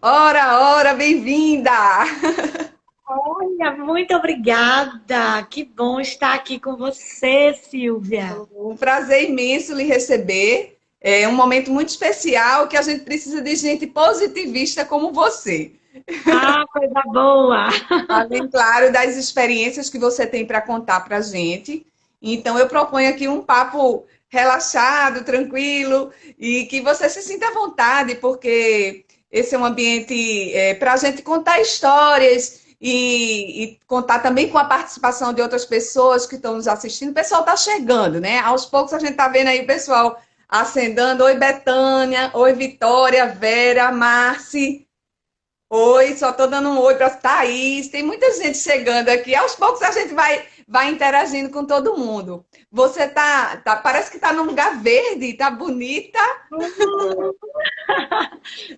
Ora, ora, bem-vinda! Olha, muito obrigada. Que bom estar aqui com você, Silvia. Um prazer imenso lhe receber. É um momento muito especial que a gente precisa de gente positivista como você. Ah, coisa boa. Além, claro, das experiências que você tem para contar para a gente. Então, eu proponho aqui um papo relaxado, tranquilo, e que você se sinta à vontade, porque esse é um ambiente para a gente contar histórias e contar também com a participação de outras pessoas que estão nos assistindo. O pessoal está chegando, né? Aos poucos a gente está vendo aí o pessoal acendendo. Oi, Betânia. Oi, Vitória, Vera, Marci. Oi, só tô dando um oi para Thaís. Tem muita gente chegando aqui. Aos poucos a gente vai interagindo com todo mundo. Você parece que tá num lugar verde, tá bonita.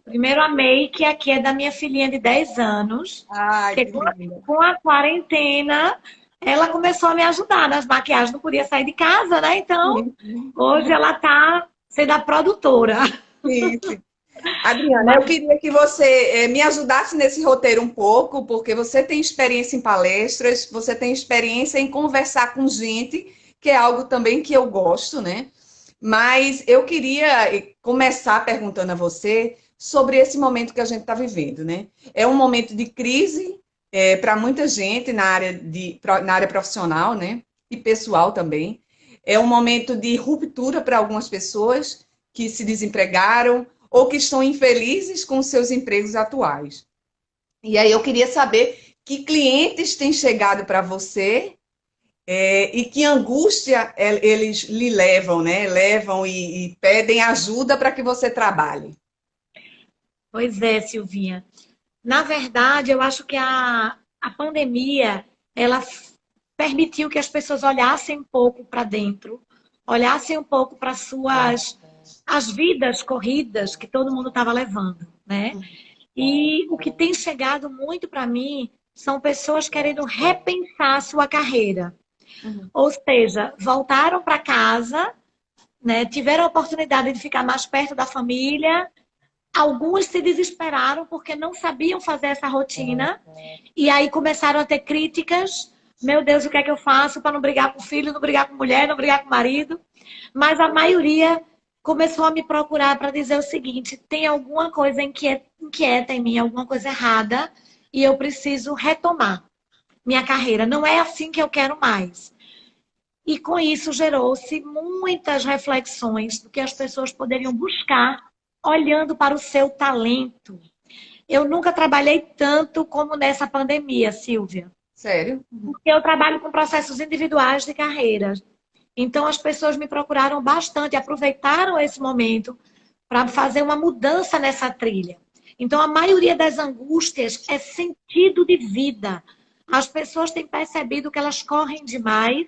Primeiro, amei que aqui é da minha filhinha de 10 anos, Ai, que que com a, linda. com a quarentena, ela começou a me ajudar nas maquiagens, não podia sair de casa, né? Então, hoje ela está sendo a produtora. Sim, sim. Adriana, eu Mas, queria que você me ajudasse nesse roteiro um pouco, porque você tem experiência em palestras, você tem experiência em conversar com gente, que é algo também que eu gosto, né? Mas eu queria começar perguntando a você sobre esse momento que a gente está vivendo, né? É um momento de crise para muita gente na área profissional, né? E pessoal também. É um momento de ruptura para algumas pessoas que se desempregaram ou que estão infelizes com seus empregos atuais. E aí eu queria saber que clientes têm chegado para você e que angústia eles lhe levam, né? Levam e pedem ajuda para que você trabalhe. pois é, Silvinha. Na verdade, eu acho que a pandemia, ela permitiu que as pessoas olhassem um pouco para dentro, olhassem um pouco para suas as vidas corridas que todo mundo estava levando, né? E o que tem chegado muito para mim são pessoas querendo repensar a sua carreira. Uhum. Ou seja, voltaram para casa, né? Tiveram a oportunidade de ficar mais perto da família. Alguns se desesperaram porque não sabiam fazer essa rotina e aí começaram a ter críticas. Meu Deus, o que é que eu faço para não brigar com o filho, não brigar com mulher, não brigar com o marido? Mas a maioria começou a me procurar para dizer o seguinte: tem alguma coisa inquieta em mim, alguma coisa errada, e eu preciso retomar minha carreira. Não é assim que eu quero mais. E com isso gerou-se muitas reflexões do que as pessoas poderiam buscar olhando para o seu talento. Eu nunca trabalhei tanto como nessa pandemia, Silvia, Sério? porque eu trabalho com processos individuais de carreira. Então, as pessoas me procuraram bastante, aproveitaram esse momento para fazer uma mudança nessa trilha. Então, a maioria das angústias é sentido de vida. As pessoas têm percebido que elas correm demais,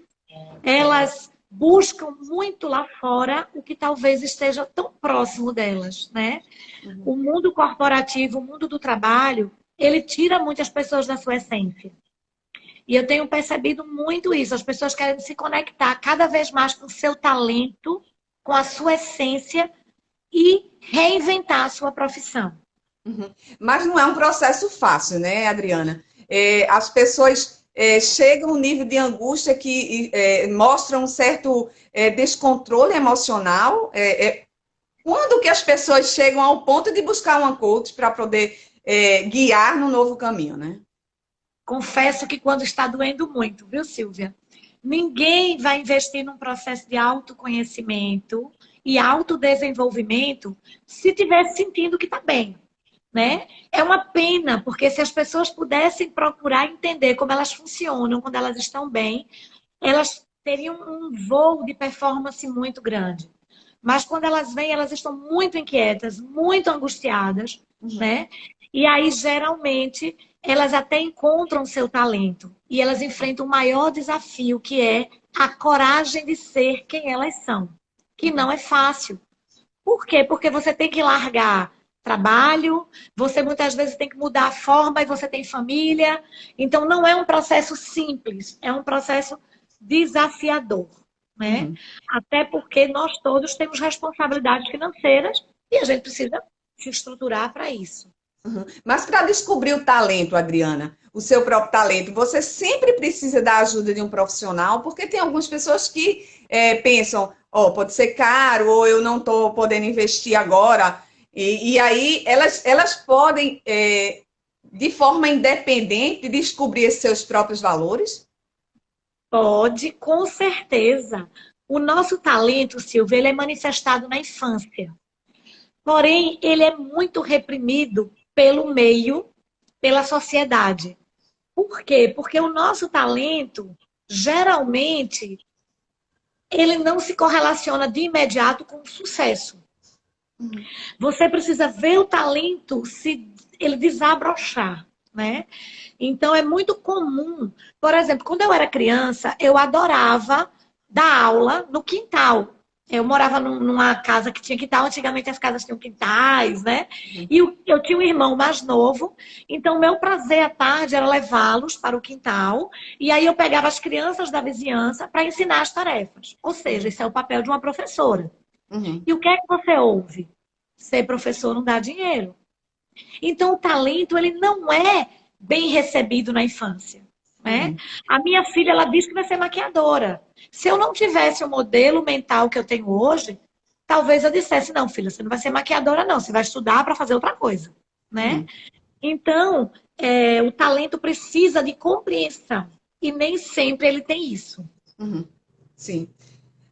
elas buscam muito lá fora o que talvez esteja tão próximo delas, né? O mundo corporativo, o mundo do trabalho, ele tira muitas pessoas da sua essência. E eu tenho percebido muito isso. As pessoas querem se conectar cada vez mais com o seu talento, com a sua essência e reinventar a sua profissão. Uhum. Mas não é um processo fácil, né, Adriana? As pessoas chegam a um nível de angústia que mostra um certo descontrole emocional. Quando que as pessoas chegam ao ponto de buscar uma coach para poder guiar no novo caminho, né? Confesso que quando está doendo muito, viu, Silvia? Ninguém vai investir num processo de autoconhecimento e autodesenvolvimento se estiver sentindo que está bem, né? É uma pena, porque se as pessoas pudessem procurar entender como elas funcionam quando elas estão bem, elas teriam um voo de performance muito grande. Mas quando elas vêm, elas estão muito inquietas, muito angustiadas, Uhum. né? E aí, geralmente, elas até encontram seu talento e elas enfrentam o maior desafio, que é a coragem de ser quem elas são, que não é fácil. Por quê? Porque você tem que largar trabalho, você muitas vezes tem que mudar a forma e você tem família. Então, não é um processo simples, é um processo desafiador, né? Uhum. Até porque nós todos temos responsabilidades financeiras e a gente precisa se estruturar para isso. Mas para descobrir o talento, Adriana, o seu próprio talento, você sempre precisa da ajuda de um profissional, porque tem algumas pessoas que pensam, ó, pode ser caro, ou eu não estou podendo investir agora. E aí elas podem, de forma independente, descobrir esses seus próprios valores? Pode, com certeza. O nosso talento, Silvia, ele é manifestado na infância. Porém, ele é muito reprimido pelo meio, pela sociedade. Por quê? Porque o nosso talento, geralmente, ele não se correlaciona de imediato com o sucesso. Você precisa ver o talento ele desabrochar, né? Então, é muito comum. Por exemplo, quando eu era criança, eu adorava dar aula no quintal. Eu morava numa casa que tinha quintal. Antigamente as casas tinham quintais, né? E eu tinha um irmão mais novo. Então, meu prazer à tarde era levá-los para o quintal. E aí eu pegava as crianças da vizinhança para ensinar as tarefas. Ou seja, esse é o papel de uma professora. E o que é que você ouve? Ser professor não dá dinheiro. Então, o talento, ele não é bem recebido na infância. Né? A minha filha, ela disse que vai ser maquiadora. Se eu não tivesse o modelo mental que eu tenho hoje, talvez eu dissesse, não, filha, você não vai ser maquiadora, não. Você vai estudar para fazer outra coisa. Né? Então, o talento precisa de compreensão. E nem sempre ele tem isso. Sim.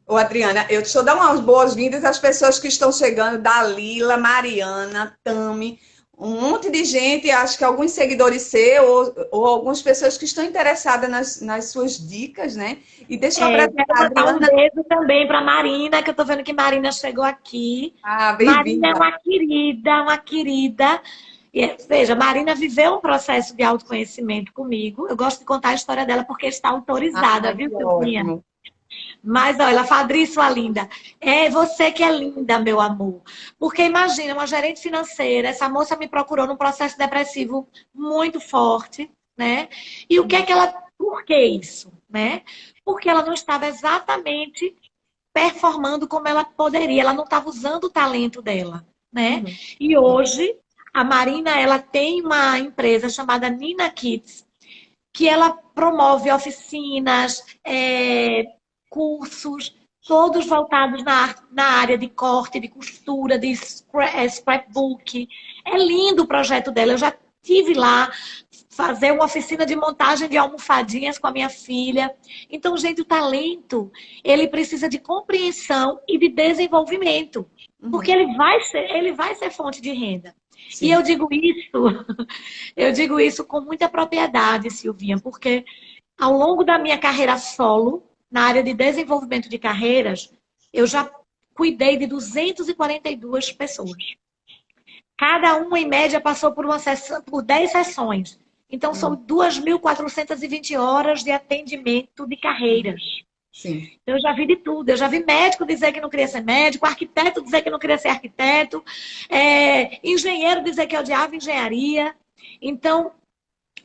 Ô, Adriana, deixa eu dar umas boas-vindas às pessoas que estão chegando, Dalila, Mariana, Tami, um monte de gente, acho que alguns seguidores seus, ou algumas pessoas que estão interessadas nas suas dicas, né? E deixa eu apresentar a Adriana. Um beijo também para Marina, que eu tô vendo que Marina chegou aqui. Bem-vinda. Marina é uma querida. Veja, Marina viveu um processo de autoconhecimento comigo. Eu gosto de contar a história dela porque está autorizada, viu, Silvinha? Mas, olha, Fabrício, sua linda, é você que é linda, meu amor. Porque imagina, uma gerente financeira, essa moça me procurou num processo depressivo muito forte, né? E o que é que ela... Por que isso? Né? Porque ela não estava exatamente performando como ela poderia. Ela não estava usando o talento dela, né? E hoje, a Marina, ela tem uma empresa chamada Nina Kids, que ela promove oficinas, cursos, todos voltados na área de corte, de costura, de scrapbook. É lindo o projeto dela. Eu já estive lá fazer uma oficina de montagem de almofadinhas com a minha filha. Então, gente, o talento, ele precisa de compreensão e de desenvolvimento. Porque ele vai ser fonte de renda. Sim. E eu digo isso com muita propriedade, Silvinha, porque ao longo da minha carreira solo, na área de desenvolvimento de carreiras, eu já cuidei de 242 pessoas. Cada uma, em média, passou por 10 sessões. Então, são 2.420 horas de atendimento de carreiras. Sim. Eu já vi de tudo. Eu já vi médico dizer que não queria ser médico, arquiteto dizer que não queria ser arquiteto, engenheiro dizer que odiava engenharia. Então,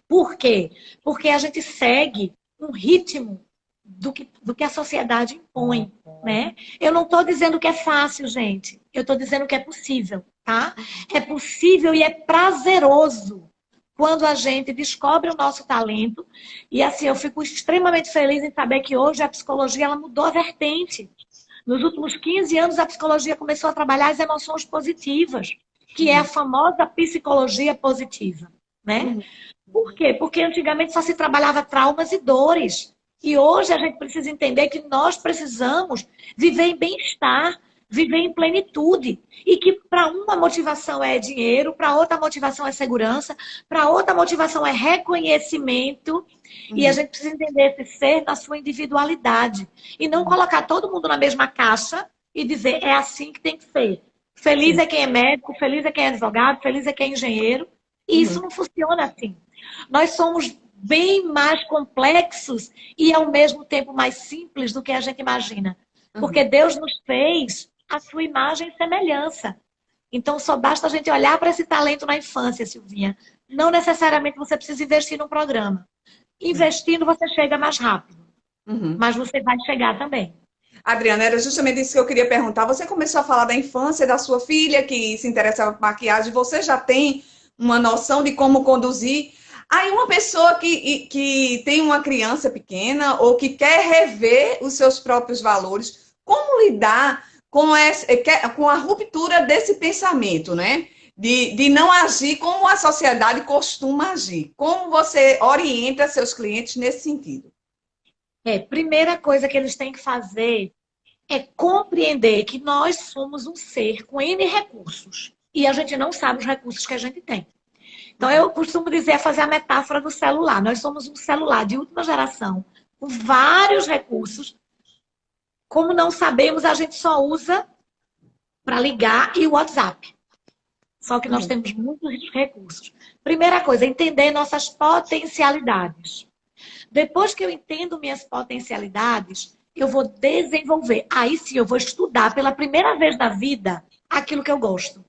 por quê? Porque a gente segue um ritmo do que a sociedade impõe, né? Eu não estou dizendo que é fácil, gente. Eu estou dizendo que é possível, tá? É possível e é prazeroso quando a gente descobre o nosso talento. E assim, eu fico extremamente feliz em saber que hoje a psicologia ela mudou a vertente. Nos últimos 15 anos, a psicologia começou a trabalhar as emoções positivas, que é a famosa psicologia positiva, né? Por quê? Porque antigamente só se trabalhava traumas e dores. E hoje a gente precisa entender que nós precisamos viver em bem-estar, viver em plenitude. E que para uma motivação é dinheiro, para outra motivação é segurança, para outra motivação é reconhecimento. E a gente precisa entender esse ser na sua individualidade. E não colocar todo mundo na mesma caixa e dizer é assim que tem que ser. Feliz é quem é médico, feliz é quem é advogado, feliz é quem é engenheiro. E isso não funciona assim. Nós somos bem mais complexos e ao mesmo tempo mais simples do que a gente imagina. Porque Deus nos fez a sua imagem e semelhança. Então só basta a gente olhar para esse talento na infância, Silvinha. Não necessariamente você precisa investir num programa. Investindo você chega mais rápido. Mas você vai chegar também. Adriana, era justamente isso que eu queria perguntar. Você começou a falar da infância da sua filha, que se interessava por maquiagem. Você já tem uma noção de como conduzir. Aí uma pessoa que tem uma criança pequena ou que quer rever os seus próprios valores, como lidar com a ruptura desse pensamento, né? De não agir como a sociedade costuma agir. Como você orienta seus clientes nesse sentido? Primeira coisa que eles têm que fazer é compreender que nós somos um ser com N recursos. E a gente não sabe os recursos que a gente tem. Então, eu costumo dizer, fazer a metáfora do celular. Nós somos um celular de última geração, com vários recursos. Como não sabemos, a gente só usa para ligar e o WhatsApp. Só que nós temos muitos recursos. Primeira coisa, entender nossas potencialidades. Depois que eu entendo minhas potencialidades, eu vou desenvolver. Aí sim, eu vou estudar pela primeira vez na vida aquilo que eu gosto.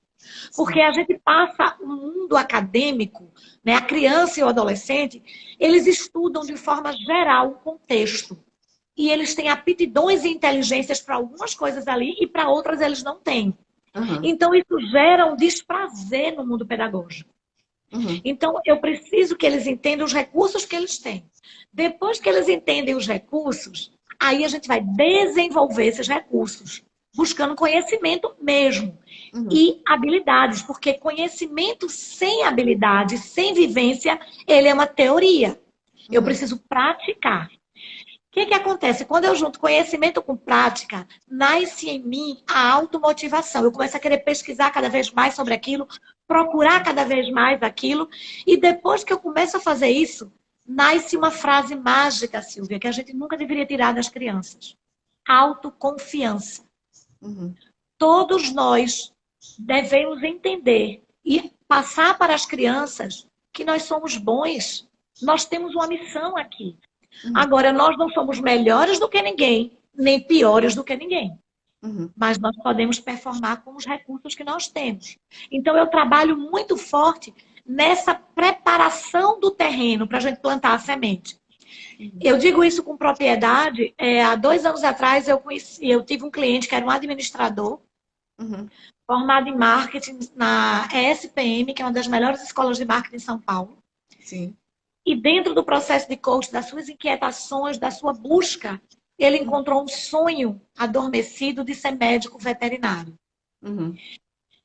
Porque a gente passa o mundo acadêmico, né, a criança e o adolescente, eles estudam de forma geral o contexto. E eles têm aptidões e inteligências para algumas coisas ali e para outras eles não têm. Então, isso gera um desprazer no mundo pedagógico. Então, eu preciso que eles entendam os recursos que eles têm. Depois que eles entendem os recursos, aí a gente vai desenvolver esses recursos, buscando conhecimento mesmo. E habilidades, porque conhecimento sem habilidade, sem vivência, ele é uma teoria. Eu preciso praticar. O que acontece? Quando eu junto conhecimento com prática, nasce em mim a automotivação. Eu começo a querer pesquisar cada vez mais sobre aquilo, procurar cada vez mais aquilo. E depois que eu começo a fazer isso, nasce uma frase mágica, Silvia, que a gente nunca deveria tirar das crianças. Autoconfiança. Todos nós devemos entender e passar para as crianças que nós somos bons. Nós temos uma missão aqui. Agora, nós não somos melhores do que ninguém, nem piores do que ninguém. Mas nós podemos performar com os recursos que nós temos. Então, eu trabalho muito forte nessa preparação do terreno para a gente plantar a semente. Eu digo isso com propriedade. Há 2 anos atrás, eu tive um cliente que era um administrador, formado em marketing na ESPM, que é uma das melhores escolas de marketing em São Paulo. Sim. E dentro do processo de coaching, das suas inquietações, da sua busca, ele encontrou um sonho adormecido de ser médico veterinário.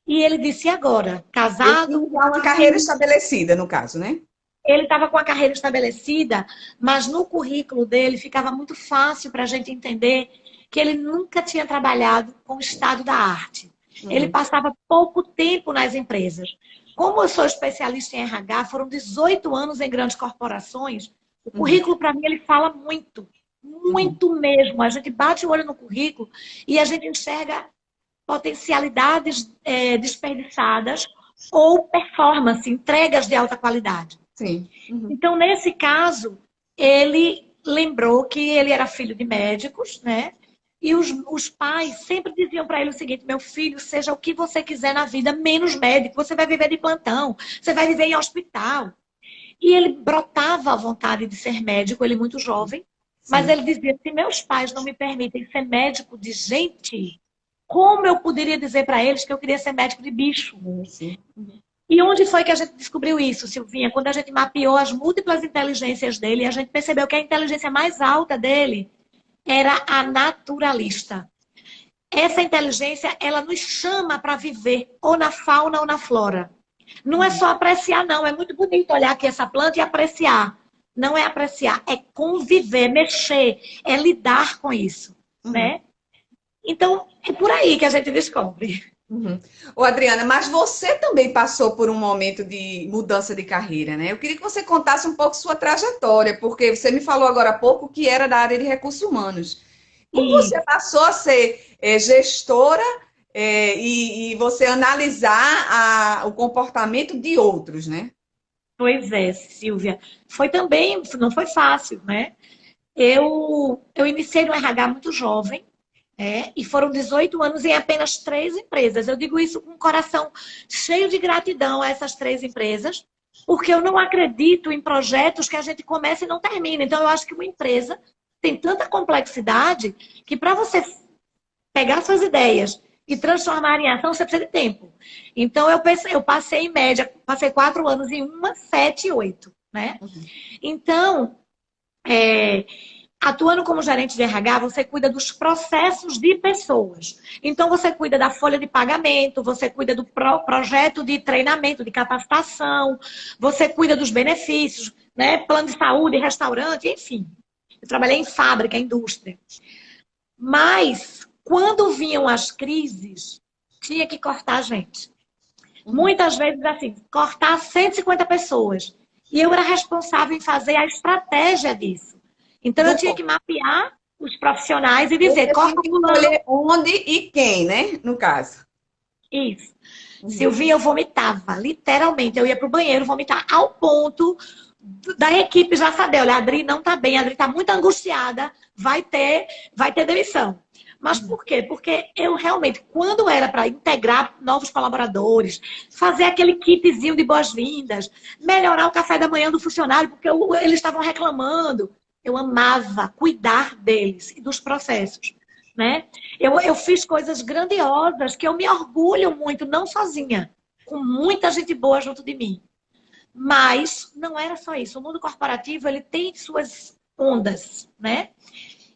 E ele disse, e agora? Casado? Ele tinha uma carreira estabelecida, no caso, né? Ele estava com a carreira estabelecida, mas no currículo dele ficava muito fácil para a gente entender que ele nunca tinha trabalhado com o estado da arte. Ele passava pouco tempo nas empresas. Como eu sou especialista em RH, foram 18 anos em grandes corporações, o currículo, para mim, ele fala muito. Muito mesmo. A gente bate o olho no currículo e a gente enxerga potencialidades desperdiçadas ou performance, entregas de alta qualidade. Sim. Então, nesse caso, ele lembrou que ele era filho de médicos, né? E os pais sempre diziam para ele o seguinte, meu filho, seja o que você quiser na vida, menos médico. Você vai viver de plantão, você vai viver em hospital. E ele brotava a vontade de ser médico, ele muito jovem. Sim. Mas ele dizia, se meus pais não me permitem ser médico de gente, como eu poderia dizer para eles que eu queria ser médico de bicho? Sim. E onde foi que a gente descobriu isso, Silvinha? Quando a gente mapeou as múltiplas inteligências dele, a gente percebeu que a inteligência mais alta dele era a naturalista. Essa inteligência, ela nos chama para viver ou na fauna ou na flora. Não é só apreciar, não. É muito bonito olhar aqui essa planta e apreciar. Não é apreciar, é conviver, mexer, é lidar com isso, né? Então, é por aí que a gente descobre. Ô, Adriana, mas você também passou por um momento de mudança de carreira, né? Eu queria que você contasse um pouco sua trajetória, porque você me falou agora há pouco que era da área de recursos humanos. Como você passou a ser gestora e você analisar o comportamento de outros, né? Pois é, Silvia. Foi também, não foi fácil, né? Eu iniciei no RH muito jovem, e foram 18 anos em apenas 3 empresas. Eu digo isso com o coração cheio de gratidão a essas 3 empresas, porque eu não acredito em projetos que a gente começa e não termina. Então, eu acho que uma empresa tem tanta complexidade que para você pegar suas ideias E transformar em ação você precisa de tempo. Então, eu passei em média, passei 4 anos em uma, 7, 8, né? Então, atuando como gerente de RH, você cuida dos processos de pessoas. Então, você cuida da folha de pagamento, você cuida do projeto de treinamento, de capacitação, você cuida dos benefícios, né? Plano de saúde, restaurante, enfim. Eu trabalhei em fábrica, indústria. Mas, quando vinham as crises, tinha que cortar a gente. Muitas vezes, assim, cortar 150 pessoas. E eu era responsável em fazer a estratégia disso. Então, eu tinha que mapear os profissionais e dizer, corta o fulano. Onde e quem, né? No caso. Isso. Silvinha, eu vomitava, literalmente. Eu ia pro banheiro vomitar, ao ponto da equipe já saber, olha, a Adri não tá bem, a Adri tá muito angustiada, vai ter demissão. Mas por quê? Porque eu realmente, quando era para integrar novos colaboradores, fazer aquele kitzinho de boas-vindas, melhorar o café da manhã do funcionário, porque eles estavam reclamando, eu amava cuidar deles e dos processos, né? Eu fiz coisas grandiosas que eu me orgulho muito, não sozinha, com muita gente boa junto de mim. Mas não era só isso. O mundo corporativo, ele tem suas ondas, né?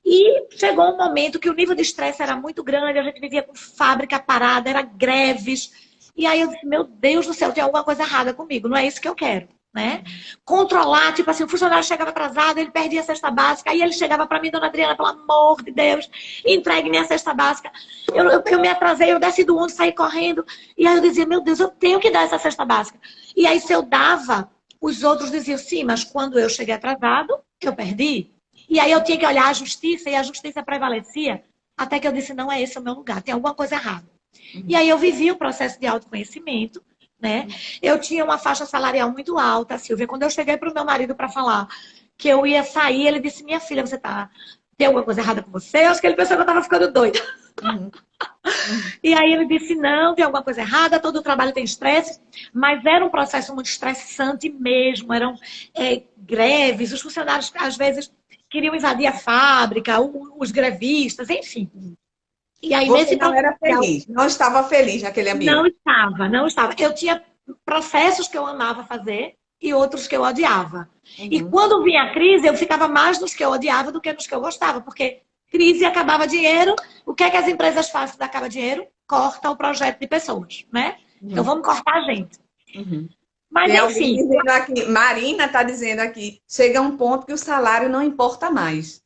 E chegou um momento que o nível de estresse era muito grande, a gente vivia com fábrica parada, era greves. E aí eu disse, meu Deus do céu, tem alguma coisa errada comigo, não é isso que eu quero, né? Controlar, tipo assim, o funcionário chegava atrasado, ele perdia a cesta básica, aí ele chegava para mim, dona Adriana, pelo amor de Deus, entregue minha cesta básica. Eu me atrasei, eu desci do ônibus, saí correndo, e aí eu dizia, meu Deus, eu tenho que dar essa cesta básica. E aí se eu dava, os outros diziam, sim, mas quando eu cheguei atrasado, eu perdi. E aí eu tinha que olhar a justiça, e a justiça prevalecia, até que eu disse, não é esse o meu lugar, tem alguma coisa errada. E aí eu vivi o processo de autoconhecimento, né? Eu tinha uma faixa salarial muito alta, Silvia. Quando eu cheguei para o meu marido para falar que eu ia sair, ele disse, minha filha, tem alguma coisa errada com você? Eu acho que ele pensou que eu estava ficando doida. E aí ele disse, não, tem alguma coisa errada, todo o trabalho tem estresse, mas era um processo muito estressante mesmo, eram greves, os funcionários às vezes queriam invadir a fábrica, os grevistas, enfim. E aí, Você não era feliz, não estava feliz naquele ambiente. Não estava. Eu tinha processos que eu amava fazer e outros que eu odiava. E quando vinha a crise, eu ficava mais nos que eu odiava do que nos que eu gostava, porque crise acabava dinheiro. O que é que as empresas fazem quando acaba dinheiro? Corta o projeto de pessoas, né? Então vamos cortar a gente. Mas enfim. Aqui, Marina está dizendo aqui, chega a um ponto que o salário não importa mais.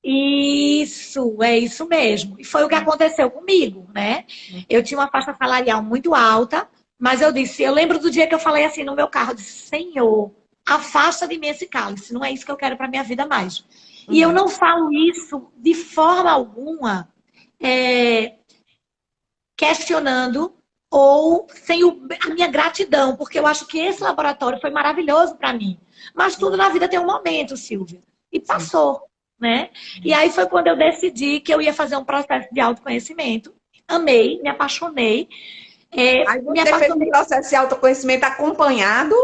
Isso, é isso mesmo. E foi o que aconteceu comigo, né? Eu tinha uma faixa salarial muito alta, mas eu lembro do dia que eu falei assim no meu carro, eu disse, Senhor, afasta de mim esse cálice, não é isso que eu quero para minha vida mais. E eu não falo isso de forma alguma questionando ou sem a minha gratidão, porque eu acho que esse laboratório foi maravilhoso para mim. Mas tudo na vida tem um momento, Silvia. E passou, né? E aí foi quando eu decidi que eu ia fazer um processo de autoconhecimento. Amei, me apaixonei. Aí você fez um processo de autoconhecimento acompanhado?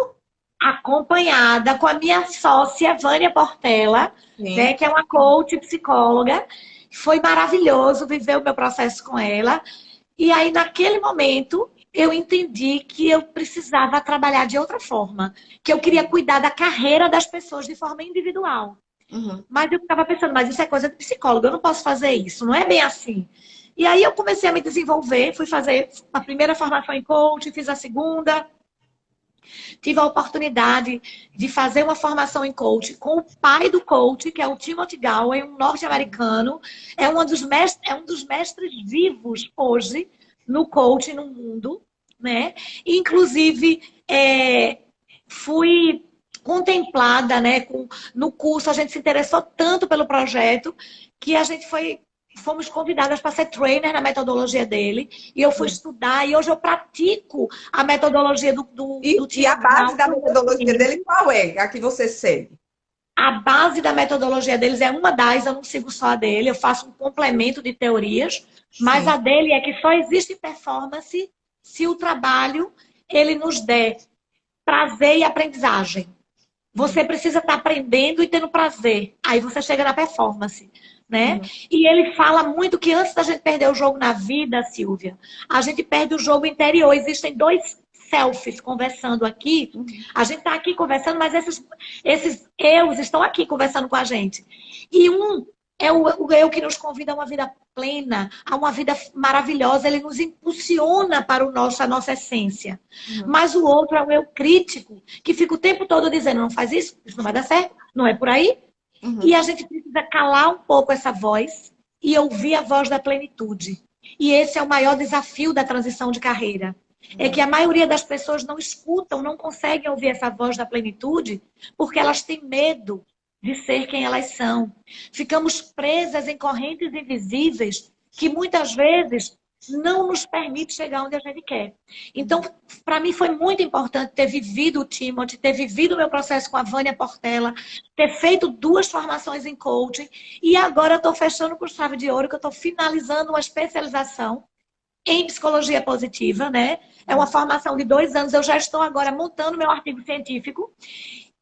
Acompanhada com a minha sócia, Vânia Portela, né, que é uma coach psicóloga. Foi maravilhoso viver o meu processo com ela. E aí, naquele momento, eu entendi que eu precisava trabalhar de outra forma. Que eu queria cuidar da carreira das pessoas de forma individual. Mas eu ficava pensando, mas isso é coisa de psicólogo, eu não posso fazer isso, não é bem assim. E aí eu comecei a me desenvolver, fui fazer a primeira formação em coaching, fiz a segunda. Tive a oportunidade de fazer uma formação em coaching com o pai do coach, que é o Timothy Galway, um norte-americano. É um dos mestres vivos hoje no coaching no mundo, né? Inclusive, fui contemplada, né? No curso, a gente se interessou tanto pelo projeto que a gente fomos convidadas para ser trainer na metodologia dele. E eu fui estudar. E hoje eu pratico a metodologia do E a base da metodologia dele qual é? A que você segue? A base da metodologia deles é uma das, eu não sigo só a dele. Eu faço um complemento de teorias. Mas a dele é que só existe performance se o trabalho ele nos der prazer e aprendizagem. Você precisa estar aprendendo e tendo prazer. Aí você chega na performance, né? E ele fala muito que antes da gente perder o jogo na vida, Silvia, a gente perde o jogo interior. Existem dois selfies conversando aqui. A gente está aqui conversando, mas esses eus estão aqui conversando com a gente. E um é o eu que nos convida a uma vida plena, a uma vida maravilhosa. Ele nos impulsiona para a nossa essência. Mas o outro é o eu crítico, que fica o tempo todo dizendo, não faz isso, isso não vai dar certo, não é por aí. E a gente precisa calar um pouco essa voz e ouvir a voz da plenitude. E esse é o maior desafio da transição de carreira. É que a maioria das pessoas não escutam, não conseguem ouvir essa voz da plenitude, porque elas têm medo de ser quem elas são. Ficamos presas em correntes invisíveis que muitas vezes não nos permite chegar onde a gente quer. Então, para mim foi muito importante ter vivido o Timothy, ter vivido o meu processo com a Vânia Portela, ter feito 2 formações em coaching e agora eu estou fechando com chave de ouro, que eu estou finalizando uma especialização em psicologia positiva, né? É uma formação de 2 anos, eu já estou agora montando meu artigo científico,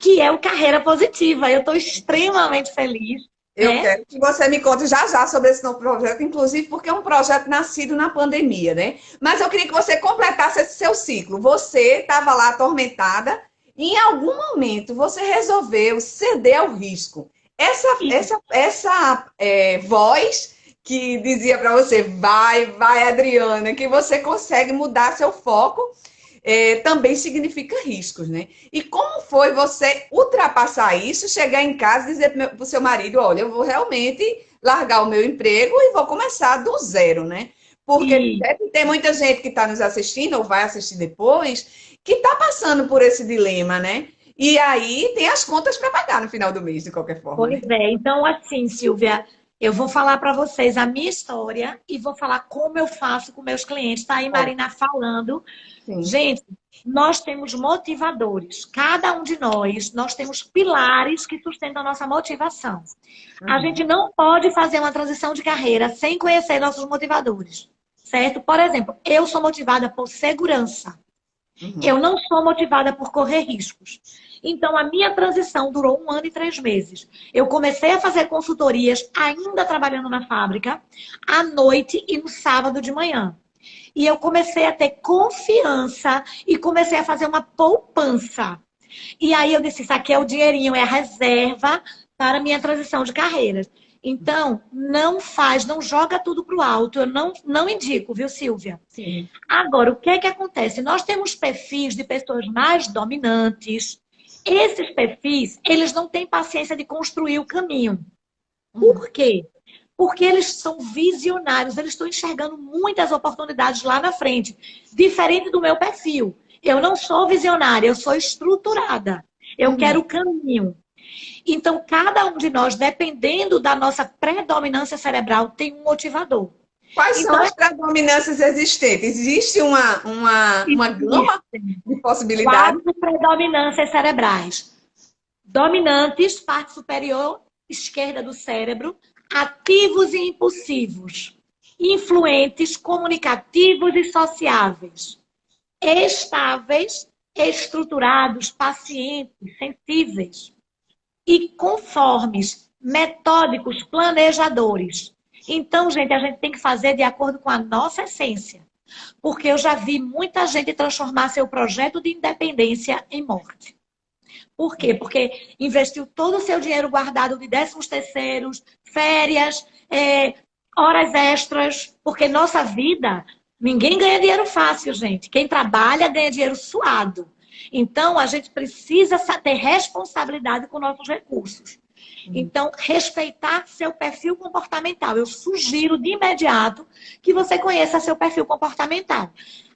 que é o Carreira Positiva. Eu estou extremamente feliz. Eu quero que você me conte já já sobre esse novo projeto, inclusive porque é um projeto nascido na pandemia, né? Mas eu queria que você completasse esse seu ciclo. Você estava lá atormentada e em algum momento você resolveu ceder ao risco. Essa voz que dizia para você, vai, Adriana, que você consegue mudar seu foco, também significa riscos, né? E como foi você ultrapassar isso, chegar em casa e dizer para o seu marido, olha, eu vou realmente largar o meu emprego e vou começar do zero, né? Porque tem muita gente que está nos assistindo, ou vai assistir depois, que está passando por esse dilema, né? E aí tem as contas para pagar no final do mês, de qualquer forma. Pois é, então assim, Silvia, eu vou falar para vocês a minha história e vou falar como eu faço com meus clientes. Tá aí Marina falando. Sim. Gente, nós temos motivadores. Cada um de nós temos pilares que sustentam a nossa motivação. A gente não pode fazer uma transição de carreira sem conhecer nossos motivadores, certo? Por exemplo, eu sou motivada por segurança. Eu não sou motivada por correr riscos. Então, a minha transição durou 1 ano e 3 meses. Eu comecei a fazer consultorias, ainda trabalhando na fábrica, à noite e no sábado de manhã. E eu comecei a ter confiança e comecei a fazer uma poupança. E aí eu disse, isso aqui é o dinheirinho, é a reserva para a minha transição de carreiras. Então, não joga tudo para o alto. Eu não indico, viu, Silvia? Sim. Agora, o que é que acontece? Nós temos perfis de pessoas mais dominantes. Esses perfis, eles não têm paciência de construir o caminho. Por quê? Porque eles são visionários, eles estão enxergando muitas oportunidades lá na frente. Diferente do meu perfil. Eu não sou visionária, eu sou estruturada. Eu quero o caminho. Então, cada um de nós, dependendo da nossa predominância cerebral, tem um motivador. Quais são as predominâncias existentes? Existe uma gama de possibilidades? 4 predominâncias cerebrais. Dominantes, parte superior esquerda do cérebro, ativos e impulsivos. Influentes, comunicativos e sociáveis. Estáveis, estruturados, pacientes, sensíveis. E conformes, metódicos, planejadores. Então, gente, a gente tem que fazer de acordo com a nossa essência. Porque eu já vi muita gente transformar seu projeto de independência em morte. Por quê? Porque investiu todo o seu dinheiro guardado de 13º, férias, horas extras. Porque nossa vida, ninguém ganha dinheiro fácil, gente. Quem trabalha ganha dinheiro suado. Então, a gente precisa ter responsabilidade com nossos recursos. Então, respeitar seu perfil comportamental. Eu sugiro de imediato que você conheça seu perfil comportamental.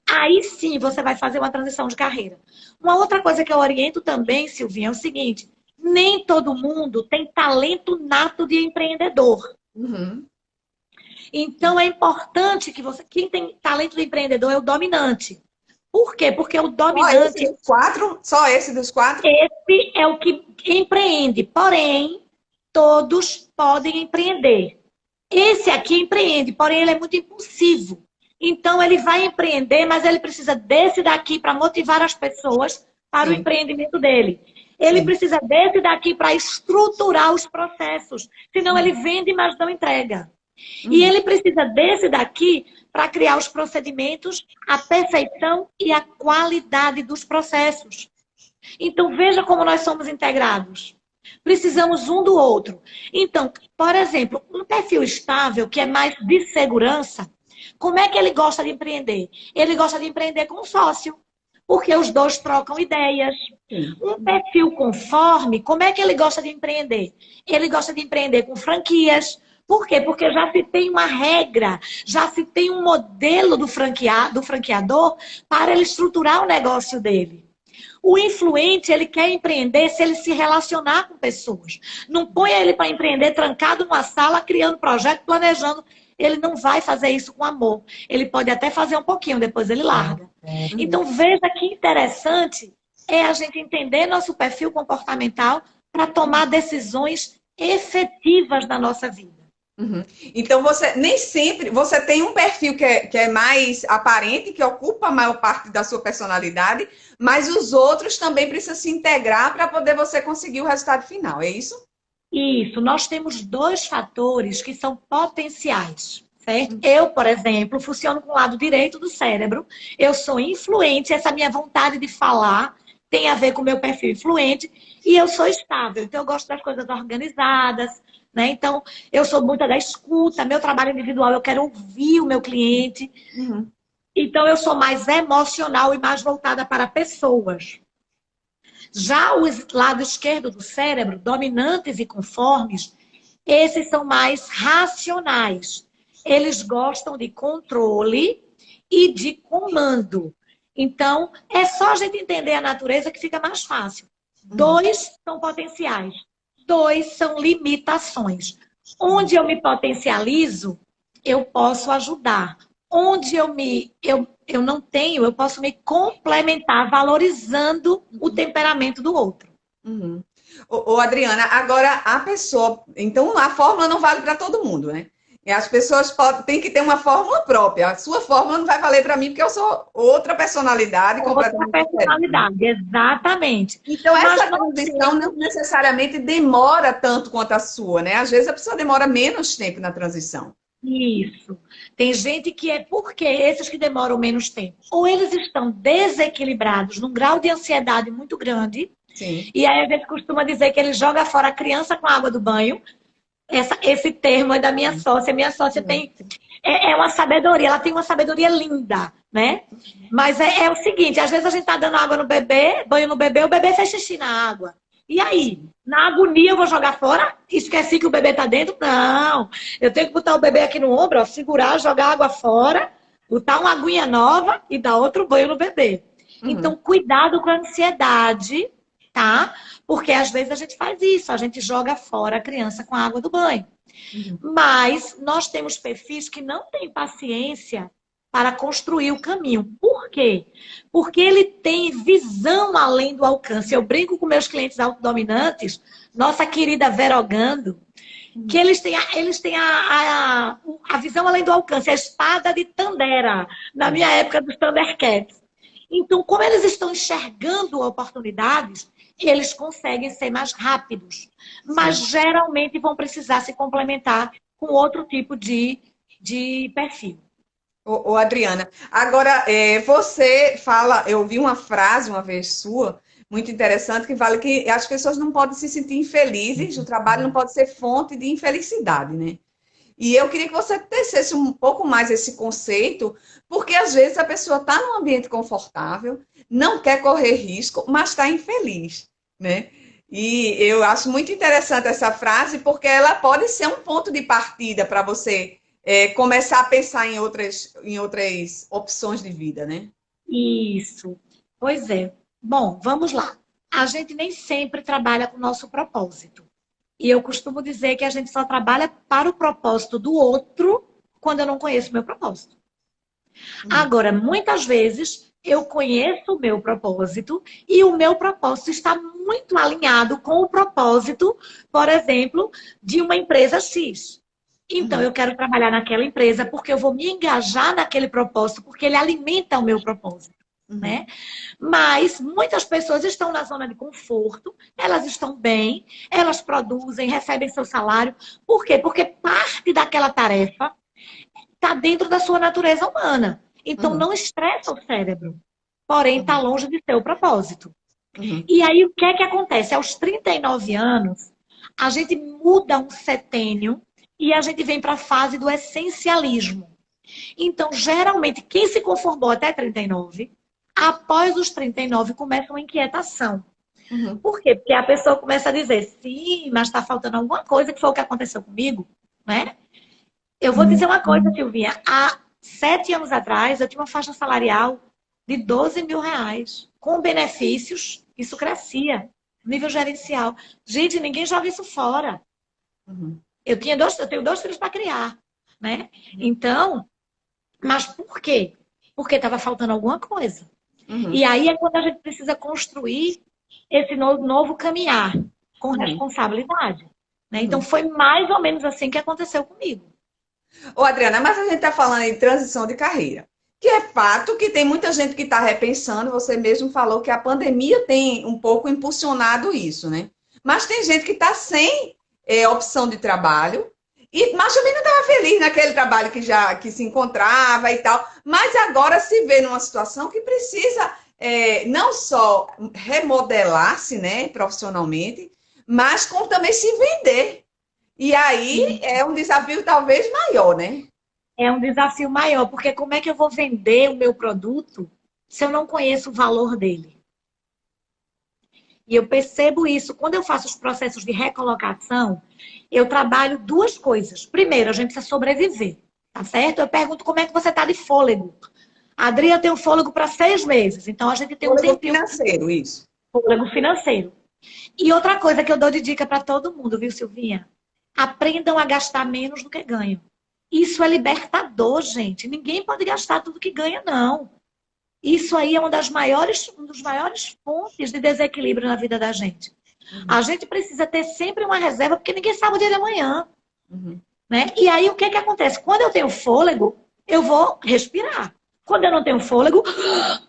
Aí sim você vai fazer uma transição de carreira. Uma outra coisa que eu oriento também, Silvinha, é o seguinte: nem todo mundo tem talento nato de empreendedor. Então, é importante que você... Quem tem talento de empreendedor é o dominante. Por quê? Porque o dominante... Só esse dos 4? Esse é o que empreende. Porém, todos podem empreender. Esse aqui empreende, porém ele é muito impulsivo. Então, ele vai empreender, mas ele precisa desse daqui para motivar as pessoas para o empreendimento dele. Ele Sim. precisa desse daqui para estruturar os processos. Senão ele vende, mas não entrega. E Uhum. ele precisa desse daqui para criar os procedimentos, a perfeição e a qualidade dos processos. Então, veja como nós somos integrados. Precisamos um do outro. Então, por exemplo, um perfil estável, que é mais de segurança, como é que ele gosta de empreender? Ele gosta de empreender com um sócio, porque os dois trocam ideias. Sim. Um perfil conforme, como é que ele gosta de empreender? Ele gosta de empreender com franquias. Por quê? Porque já se tem uma regra, já se tem um modelo do franqueador para ele estruturar o negócio dele. O influente, ele quer empreender se ele se relacionar com pessoas. Não ponha ele para empreender trancado numa sala, criando projeto, planejando. Ele não vai fazer isso com amor. Ele pode até fazer um pouquinho, depois ele larga. Então, veja que interessante é a gente entender nosso perfil comportamental para tomar decisões efetivas na nossa vida. Uhum. Então, você nem sempre você tem um perfil que é mais aparente, que ocupa a maior parte da sua personalidade, mas os outros também precisam se integrar para poder você conseguir o resultado final, é isso? Isso, nós temos dois fatores que são potenciais, certo? Eu, por exemplo, funciono com o lado direito do cérebro, eu sou influente, essa minha vontade de falar tem a ver com o meu perfil influente, e eu sou estável, então eu gosto das coisas organizadas, né? Então, eu sou muito da escuta, meu trabalho individual, eu quero ouvir o meu cliente, Uhum. então eu sou mais emocional e mais voltada para pessoas. Já o lado esquerdo do cérebro, dominantes e conformes, esses são mais racionais. Eles gostam de controle e de comando. Então, é só a gente entender a natureza que fica mais fácil. Dois são potenciais, dois são limitações. Onde eu me potencializo, eu posso ajudar. Onde eu não tenho, eu posso me complementar, valorizando o temperamento do outro. Uhum. Adriana, agora a pessoa. Então, a fórmula não vale para todo mundo, né? E as pessoas têm que ter uma fórmula própria. A sua fórmula não vai valer para mim, porque eu sou outra personalidade Outra completamente diferente. personalidade, exatamente. Então, Mas essa nós transição não necessariamente demora tanto quanto a sua, né? Às vezes a pessoa demora menos tempo na transição. isso. Tem gente que é porque esses que demoram menos tempo, ou eles estão desequilibrados num grau de ansiedade muito grande, Sim. e aí a gente costuma dizer que ele joga fora a criança com a água do banho. Esse termo é da minha sócia. Minha sócia tem uma sabedoria, ela tem uma sabedoria linda, né? Mas é o seguinte, às vezes a gente tá dando água no bebê, banho no bebê, o bebê fez xixi na água. E aí? Na agonia eu vou jogar fora? Esqueci que o bebê tá dentro? Não. Eu tenho que botar o bebê aqui no ombro, ó, segurar, jogar água fora, botar uma aguinha nova e dar outro banho no bebê. Então, Uhum. cuidado com a ansiedade, tá? Porque às vezes a gente faz isso, a gente joga fora a criança com a água do banho. Uhum. Mas nós temos perfis que não têm paciência para construir o caminho. Por quê? Porque ele tem visão além do alcance. Eu brinco com meus clientes autodominantes, nossa querida Verogando, que eles têm a visão além do alcance, a espada de Tandera, na minha época dos Thundercats. Então, como eles estão enxergando oportunidades, eles conseguem ser mais rápidos. Mas geralmente vão precisar se complementar com outro tipo de perfil. Adriana, agora você fala, eu ouvi uma frase uma vez sua, muito interessante, que fala que as pessoas não podem se sentir infelizes, o trabalho não pode ser fonte de infelicidade, né? E eu queria que você tecesse um pouco mais esse conceito, porque às vezes a pessoa está num ambiente confortável, não quer correr risco, mas está infeliz, né? E eu acho muito interessante essa frase, porque ela pode ser um ponto de partida para você começar a pensar em outras opções de vida, né? Isso. Pois é. Bom, vamos lá. A gente nem sempre trabalha com o nosso propósito. E eu costumo dizer que a gente só trabalha para o propósito do outro quando eu não conheço o meu propósito. Agora, muitas vezes, eu conheço o meu propósito e o meu propósito está muito alinhado com o propósito, por exemplo, de uma empresa X. Então, eu quero trabalhar naquela empresa porque eu vou me engajar naquele propósito, porque ele alimenta o meu propósito. Uhum. né? Mas muitas pessoas estão na zona de conforto, elas estão bem, elas produzem, recebem seu salário. Por quê? Porque parte daquela tarefa está dentro da sua natureza humana. Então, Uhum. não estressa o cérebro. Porém, está Uhum. longe de ser o propósito. Uhum. E aí, o que é que acontece? Aos 39 anos, a gente muda um setênio e a gente vem para a fase do essencialismo. Então, geralmente, quem se conformou até 39, após os 39, começa uma inquietação. Uhum. Por quê? Porque a pessoa começa a dizer, sim, mas está faltando alguma coisa, que foi o que aconteceu comigo, né? Eu vou dizer uma coisa, Silvinha. Há 7 anos atrás, eu tinha uma faixa salarial de 12 mil reais. Com benefícios, isso crescia. Nível gerencial. Gente, ninguém joga isso fora. Uhum. Eu tenho 2 filhos para criar, né? Então, mas por quê? Porque estava faltando alguma coisa. Uhum. E aí é quando a gente precisa construir esse novo caminhar com Uhum. responsabilidade. Né? Então, Uhum. foi mais ou menos assim que aconteceu comigo. Ô, Adriana, mas a gente está falando em transição de carreira. Que é fato que tem muita gente que está repensando, você mesmo falou que a pandemia tem um pouco impulsionado isso, né? Mas tem gente que está sem opção de trabalho, mas também não estava feliz naquele trabalho que se encontrava e tal. Mas agora se vê numa situação que precisa não só remodelar-se, né, profissionalmente, mas como também se vender. E aí é um desafio talvez maior, né? É um desafio maior, porque como é que eu vou vender o meu produto se eu não conheço o valor dele? E eu percebo isso quando eu faço os processos de recolocação, eu trabalho 2 coisas. Primeiro, a gente precisa sobreviver, tá certo? Eu pergunto como é que você está de fôlego. A Adria tem um fôlego para 6 meses, então a gente tem um Fôlego tempinho financeiro, isso. de fôlego financeiro. E outra coisa que eu dou de dica para todo mundo, viu, Silvinha? Aprendam a gastar menos do que ganham. Isso é libertador, gente. Ninguém pode gastar tudo que ganha, não. Isso aí é um dos maiores pontos de desequilíbrio na vida da gente. Uhum. A gente precisa ter sempre uma reserva, porque ninguém sabe o dia de amanhã, Uhum. né? E aí o que que acontece? Quando eu tenho fôlego, eu vou respirar. Quando eu não tenho fôlego,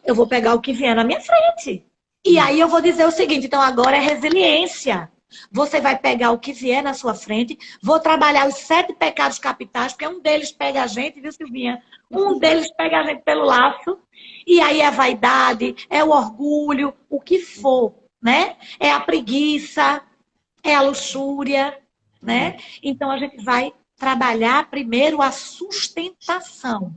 eu vou pegar o que vier na minha frente. E Uhum. aí eu vou dizer o seguinte, então agora é resiliência. Você vai pegar o que vier na sua frente, vou trabalhar os 7 pecados capitais, porque um deles pega a gente, viu, Silvinha? Um deles pega a gente pelo laço, e aí é a vaidade, é o orgulho, o que for, né? É a preguiça, é a luxúria, Uhum. né? Então a gente vai trabalhar primeiro a sustentação.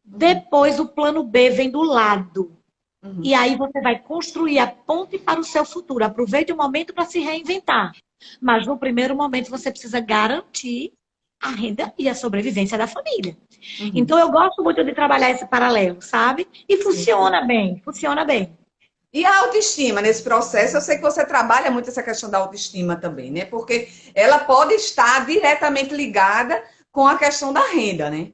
Uhum. Depois o plano B vem do lado. Uhum. E aí você vai construir a ponte para o seu futuro. Aproveite o momento para se reinventar. Mas no primeiro momento você precisa garantir a renda e a sobrevivência da família. Uhum. Então eu gosto muito de trabalhar esse paralelo, sabe? E Sim. funciona bem, funciona bem. E a autoestima nesse processo, eu sei que você trabalha muito essa questão da autoestima também, né? Porque ela pode estar diretamente ligada com a questão da renda, né?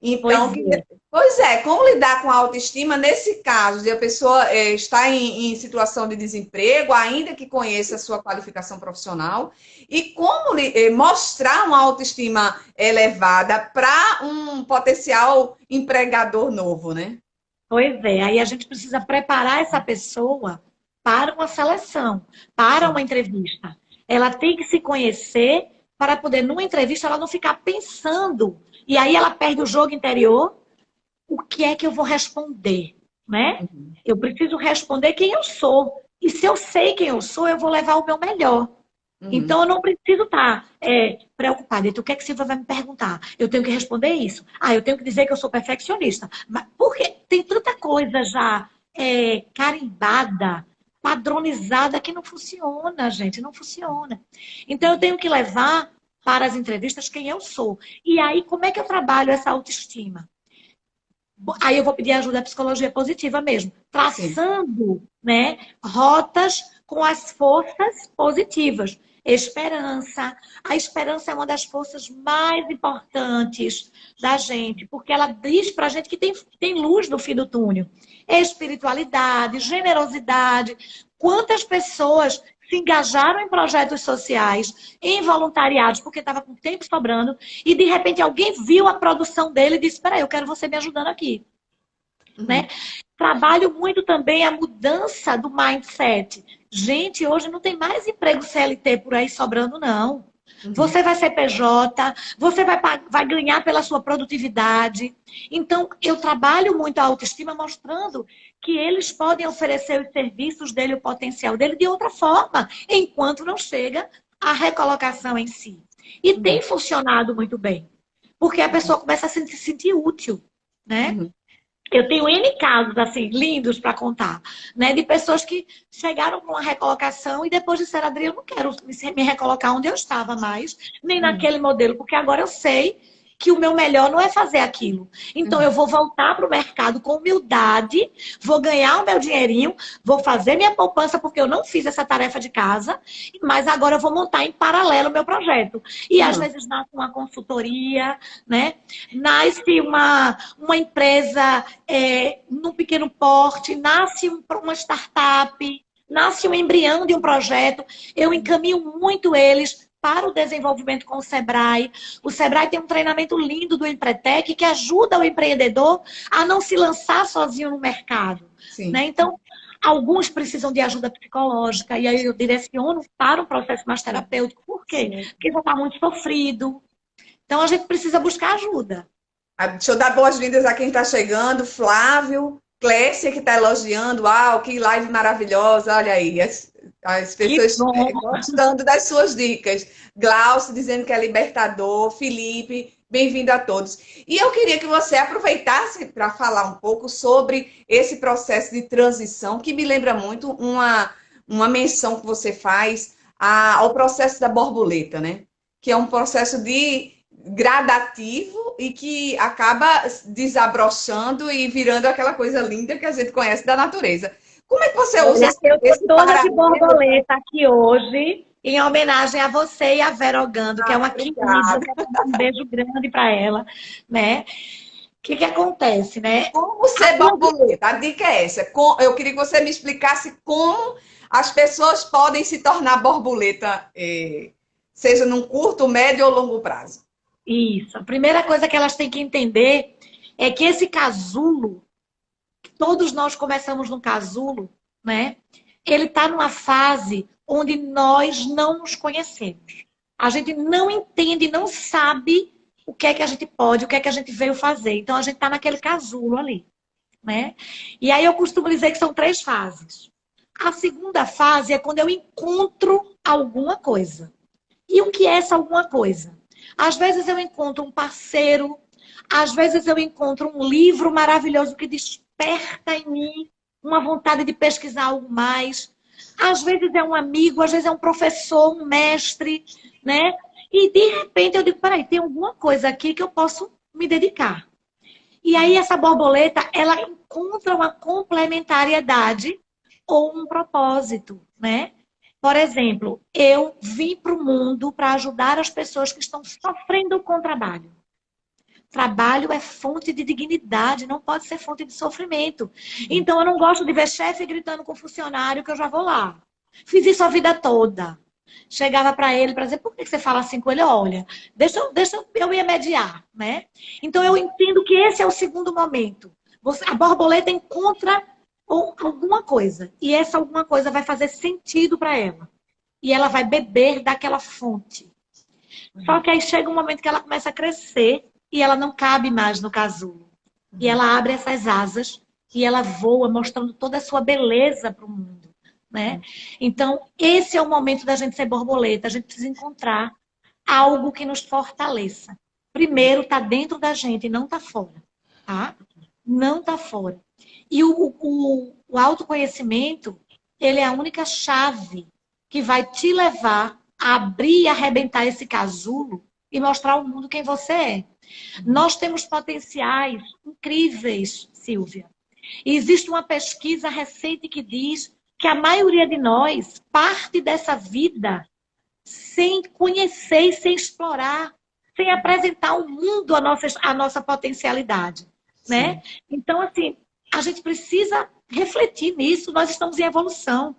Pois Então, é. pois é, como lidar com a autoestima nesse caso de a pessoa estar em situação de desemprego, ainda que conheça a sua qualificação profissional, e como mostrar uma autoestima elevada para um potencial empregador novo, né? Pois é, aí a gente precisa preparar essa pessoa para uma seleção, para uma Sim. entrevista. Ela tem que se conhecer para poder, numa entrevista, ela não ficar pensando. E aí ela perde o jogo interior. O que é que eu vou responder, né? Uhum. Eu preciso responder quem eu sou. E se eu sei quem eu sou, eu vou levar o meu melhor. Uhum. Então, eu não preciso estar preocupada. Então, o que é que Silvia vai me perguntar? Eu tenho que responder isso. Ah, eu tenho que dizer que eu sou perfeccionista. Mas, porque tem tanta coisa já carimbada, padronizada, que não funciona, gente. Não funciona. Então, eu tenho que levar para as entrevistas quem eu sou. E aí, como é que eu trabalho essa autoestima? Aí eu vou pedir ajuda à psicologia positiva mesmo, Sim. traçando, né, rotas com as forças positivas. Esperança. A esperança é uma das forças mais importantes da gente, porque ela diz pra gente que tem luz no fim do túnel. Espiritualidade, generosidade. Quantas pessoas se engajaram em projetos sociais, em voluntariados, porque estava com tempo sobrando, e de repente alguém viu a produção dele e disse: Peraí, eu quero você me ajudando aqui. né? Trabalho muito também a mudança do mindset. Gente, hoje não tem mais emprego CLT por aí sobrando, não. Você vai ser PJ, você vai ganhar pela sua produtividade. Então, eu trabalho muito a autoestima mostrando que eles podem oferecer os serviços dele, o potencial dele de outra forma, enquanto não chega a recolocação em si. E tem funcionado muito bem, porque a pessoa começa a se sentir útil, né? Eu tenho N casos, assim, lindos para contar, né? De pessoas que chegaram com uma recolocação e depois disseram, Adri, eu não quero me recolocar onde eu estava mais, nem naquele modelo, porque agora eu sei que o meu melhor não é fazer aquilo. Então, eu vou voltar para o mercado com humildade, vou ganhar o meu dinheirinho, vou fazer minha poupança, porque eu não fiz essa tarefa de casa, mas agora eu vou montar em paralelo o meu projeto. E às vezes nasce uma consultoria, né? Nasce uma empresa num pequeno porte, nasce uma startup, nasce um embrião de um projeto. Eu encaminho muito eles para o desenvolvimento com o Sebrae. O Sebrae tem um treinamento lindo do Empretec que ajuda o empreendedor a não se lançar sozinho no mercado. Né? Então, alguns precisam de ajuda psicológica, e aí eu direciono para um processo mais terapêutico. Por quê? Porque já está muito sofrido. Então, a gente precisa buscar ajuda. Deixa eu dar boas-vindas a quem está chegando. Flávio, Clécia, que está elogiando. Uau, que live maravilhosa. Olha aí, as pessoas gostando das suas dicas. Glaucio dizendo que é libertador. Felipe, bem-vindo a todos. E eu queria que você aproveitasse para falar um pouco sobre esse processo de transição, que me lembra muito uma menção que você faz ao processo da borboleta, né? Que é um processo gradativo e que acaba desabrochando e virando aquela coisa linda que a gente conhece da natureza. Como é que você usa eu tô toda de borboleta aqui hoje, em homenagem a você e a Vera Ogando, que é uma querida, um beijo grande para ela, né? O que acontece, né? Como ser borboleta? A dica é essa. Eu queria que você me explicasse como as pessoas podem se tornar borboleta, seja num curto, médio ou longo prazo. Isso. A primeira coisa que elas têm que entender é que esse casulo, todos nós começamos num casulo, né? Ele está numa fase onde nós não nos conhecemos. A gente não entende, não sabe o que é que a gente pode, o que é que a gente veio fazer. Então, a gente está naquele casulo ali, né? E aí eu costumo dizer que são 3 fases. A segunda fase é quando eu encontro alguma coisa. E o que é essa alguma coisa? Às vezes eu encontro um parceiro, às vezes eu encontro um livro maravilhoso que desperta em mim uma vontade de pesquisar algo mais. Às vezes é um amigo, às vezes é um professor, um mestre, né? E de repente eu digo, peraí, tem alguma coisa aqui que eu posso me dedicar. E aí essa borboleta, ela encontra uma complementariedade ou um propósito, né? Por exemplo, eu vim para o mundo para ajudar as pessoas que estão sofrendo com o trabalho. Trabalho é fonte de dignidade, não pode ser fonte de sofrimento. Então, eu não gosto de ver chefe gritando com funcionário que eu já vou lá. Fiz isso a vida toda. Chegava para ele para dizer, por que você fala assim com ele? Olha, deixa eu ir mediar, né? Então, eu entendo que esse é o segundo momento. A borboleta encontra alguma coisa. E essa alguma coisa vai fazer sentido para ela. E ela vai beber daquela fonte. Só que aí chega um momento que ela começa a crescer e ela não cabe mais no casulo. E ela abre essas asas e ela voa, mostrando toda a sua beleza para o mundo, né? Então, esse é o momento da gente ser borboleta. A gente precisa encontrar algo que nos fortaleça. Primeiro, está dentro da gente, não está fora. Tá? Não está fora. E o autoconhecimento, ele é a única chave que vai te levar a abrir e arrebentar esse casulo e mostrar ao mundo quem você é. Nós temos potenciais incríveis, Silvia. E existe uma pesquisa recente que diz que a maioria de nós parte dessa vida sem conhecer e sem explorar, sem apresentar ao mundo a nossa potencialidade, né? Então, assim, a gente precisa refletir nisso. Nós estamos em evolução.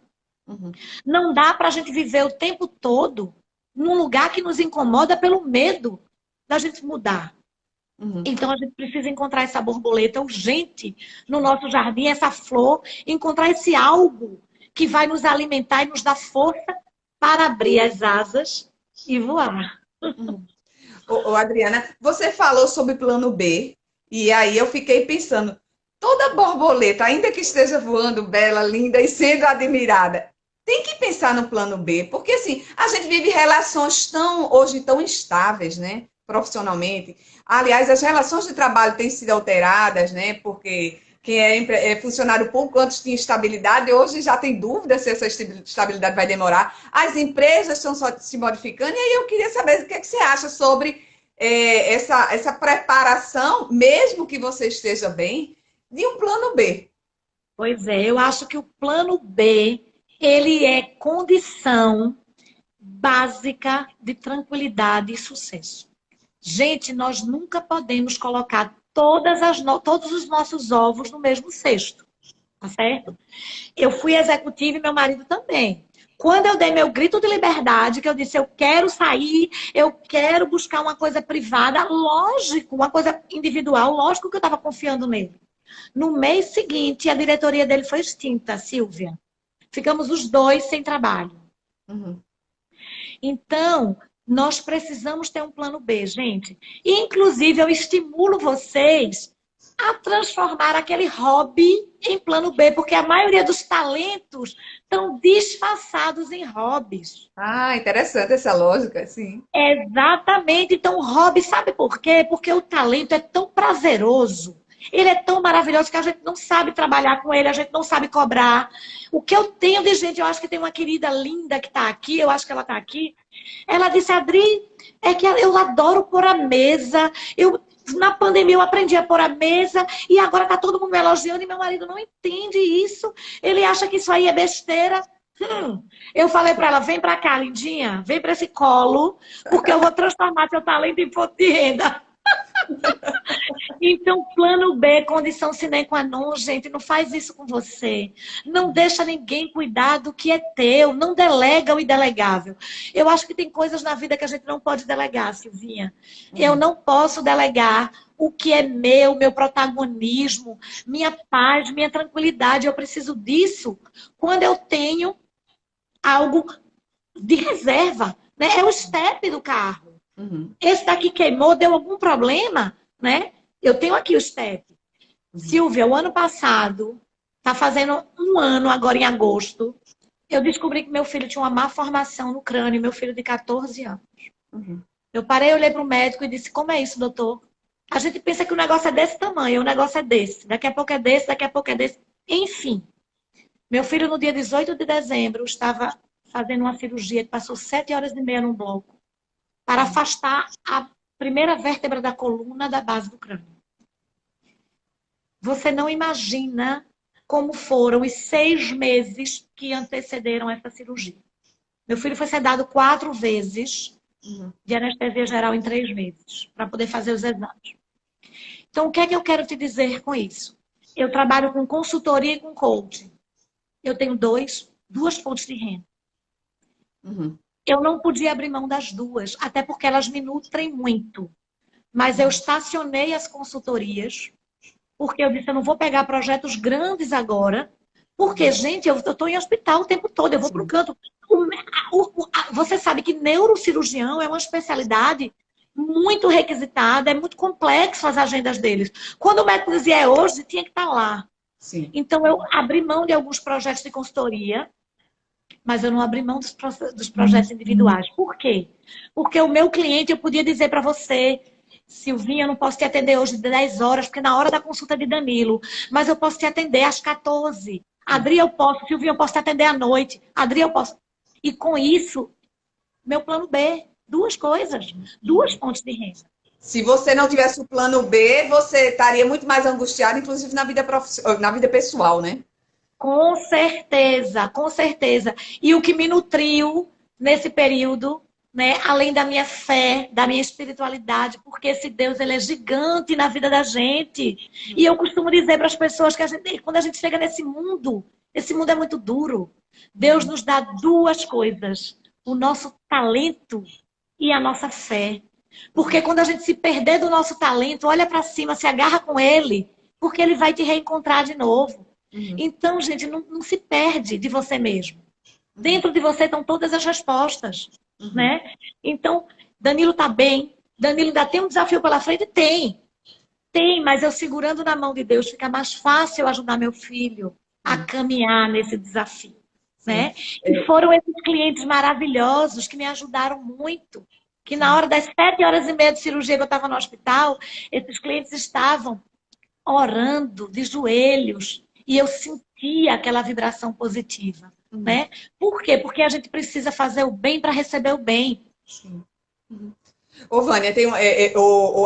Não dá para a gente viver o tempo todo num lugar que nos incomoda pelo medo da gente mudar. Uhum. Então a gente precisa encontrar essa borboleta urgente no nosso jardim, essa flor, encontrar esse algo que vai nos alimentar e nos dar força para abrir as asas e voar. Uhum. Adriana, você falou sobre plano B, e aí eu fiquei pensando, toda borboleta, ainda que esteja voando bela, linda e sendo admirada, tem que pensar no plano B, porque assim, a gente vive relações hoje tão instáveis, né, profissionalmente. Aliás, as relações de trabalho têm sido alteradas, né, porque quem é funcionário público antes tinha estabilidade, hoje já tem dúvida se essa estabilidade vai demorar. As empresas estão só se modificando, e aí eu queria saber o que é que você acha sobre essa preparação, mesmo que você esteja bem, de um plano B. Pois é, eu acho que o plano B, ele é condição básica de tranquilidade e sucesso. Gente, nós nunca podemos colocar todos os nossos ovos no mesmo cesto, tá certo? Eu fui executiva e meu marido também. Quando eu dei meu grito de liberdade, que eu disse, eu quero sair, eu quero buscar uma coisa privada, lógico, uma coisa individual, lógico que eu estava confiando nele. No mês seguinte, a diretoria dele foi extinta, Silvia. Ficamos os dois sem trabalho. Uhum. Então, nós precisamos ter um plano B, gente. E, inclusive, eu estimulo vocês a transformar aquele hobby em plano B, porque a maioria dos talentos estão disfarçados em hobbies. Ah, interessante essa lógica, sim. Exatamente. Então, o hobby, sabe por quê? Porque o talento é tão prazeroso. Ele é tão maravilhoso que a gente não sabe trabalhar com ele, a gente não sabe cobrar. O que eu tenho de gente, eu acho que tem uma querida linda que está aqui, eu acho que ela está aqui. Ela disse, Adri, é que eu adoro pôr a mesa. Na pandemia eu aprendi a pôr a mesa e agora está todo mundo me elogiando e meu marido não entende isso. Ele acha que isso aí é besteira. Eu falei para ela, vem para cá, lindinha, vem para esse colo, porque eu vou transformar seu talento em fonte de renda. Então, plano B, condição sine qua non, gente, não faz isso com você. Não deixa ninguém cuidar do que é teu, não delega o indelegável. Eu acho que tem coisas na vida que a gente não pode delegar, Silvinha. Eu não posso delegar o que é meu protagonismo, minha paz, minha tranquilidade. Eu preciso disso quando eu tenho algo de reserva, né? É o step do carro. Uhum. Esse daqui queimou, deu algum problema, né? Eu tenho aqui o step. Silvia, o ano passado, tá fazendo um ano agora em agosto, eu descobri que meu filho tinha uma má formação no crânio, meu filho de 14 anos. Uhum. Eu parei, olhei para o médico e disse, como é isso, doutor? A gente pensa que o negócio é desse tamanho, o negócio é desse. Daqui a pouco é desse, daqui a pouco é desse. Enfim, meu filho no dia 18 de dezembro estava fazendo uma cirurgia que passou 7 horas e meia num bloco para afastar a primeira vértebra da coluna da base do crânio. Você não imagina como foram os 6 meses que antecederam essa cirurgia. Meu filho foi sedado 4 vezes de anestesia geral em 3 meses para poder fazer os exames. Então, o que é que eu quero te dizer com isso? Eu trabalho com consultoria e com coaching. Eu tenho duas fontes de renda. Uhum. Eu não podia abrir mão das duas, até porque elas me nutrem muito. Mas eu estacionei as consultorias, porque eu disse, eu não vou pegar projetos grandes agora, porque, gente, eu estou em hospital o tempo todo, eu vou para o canto. Você sabe que neurocirurgião é uma especialidade muito requisitada, é muito complexo as agendas deles. Quando o médico dizia é hoje, tinha que estar lá. Sim. Então, eu abri mão de alguns projetos de consultoria, mas eu não abri mão dos projetos individuais. Por quê? Porque o meu cliente, eu podia dizer para você, Silvinha, eu não posso te atender hoje de 10 horas, porque na hora da consulta de Danilo, mas eu posso te atender às 14. Adri, eu posso. Silvinha, eu posso te atender à noite. Adri, eu posso. E com isso, meu plano B, 2 coisas, 2 fontes de renda. Se você não tivesse o plano B, você estaria muito mais angustiado, inclusive na vida pessoal, né? Com certeza, com certeza. E o que me nutriu nesse período, né, além da minha fé, da minha espiritualidade, porque esse Deus ele é gigante na vida da gente. E eu costumo dizer para as pessoas que quando a gente chega nesse mundo é muito duro. Deus nos dá 2 coisas: o nosso talento e a nossa fé. Porque quando a gente se perder do nosso talento, olha para cima, se agarra com ele, porque ele vai te reencontrar de novo. Então, gente, não se perde de você mesmo. Dentro de você estão todas as respostas, né? Então, Danilo tá bem, Danilo ainda tem um desafio pela frente? Tem. Tem, mas eu segurando na mão de Deus, fica mais fácil ajudar meu filho a caminhar nesse desafio, né? E foram esses clientes maravilhosos que me ajudaram muito. Que na hora das 7h30 de cirurgia que eu estava no hospital, esses clientes estavam orando de joelhos e eu sentia aquela vibração positiva, né? Por quê? Porque a gente precisa fazer o bem para receber o bem. Sim. Ô, Vânia,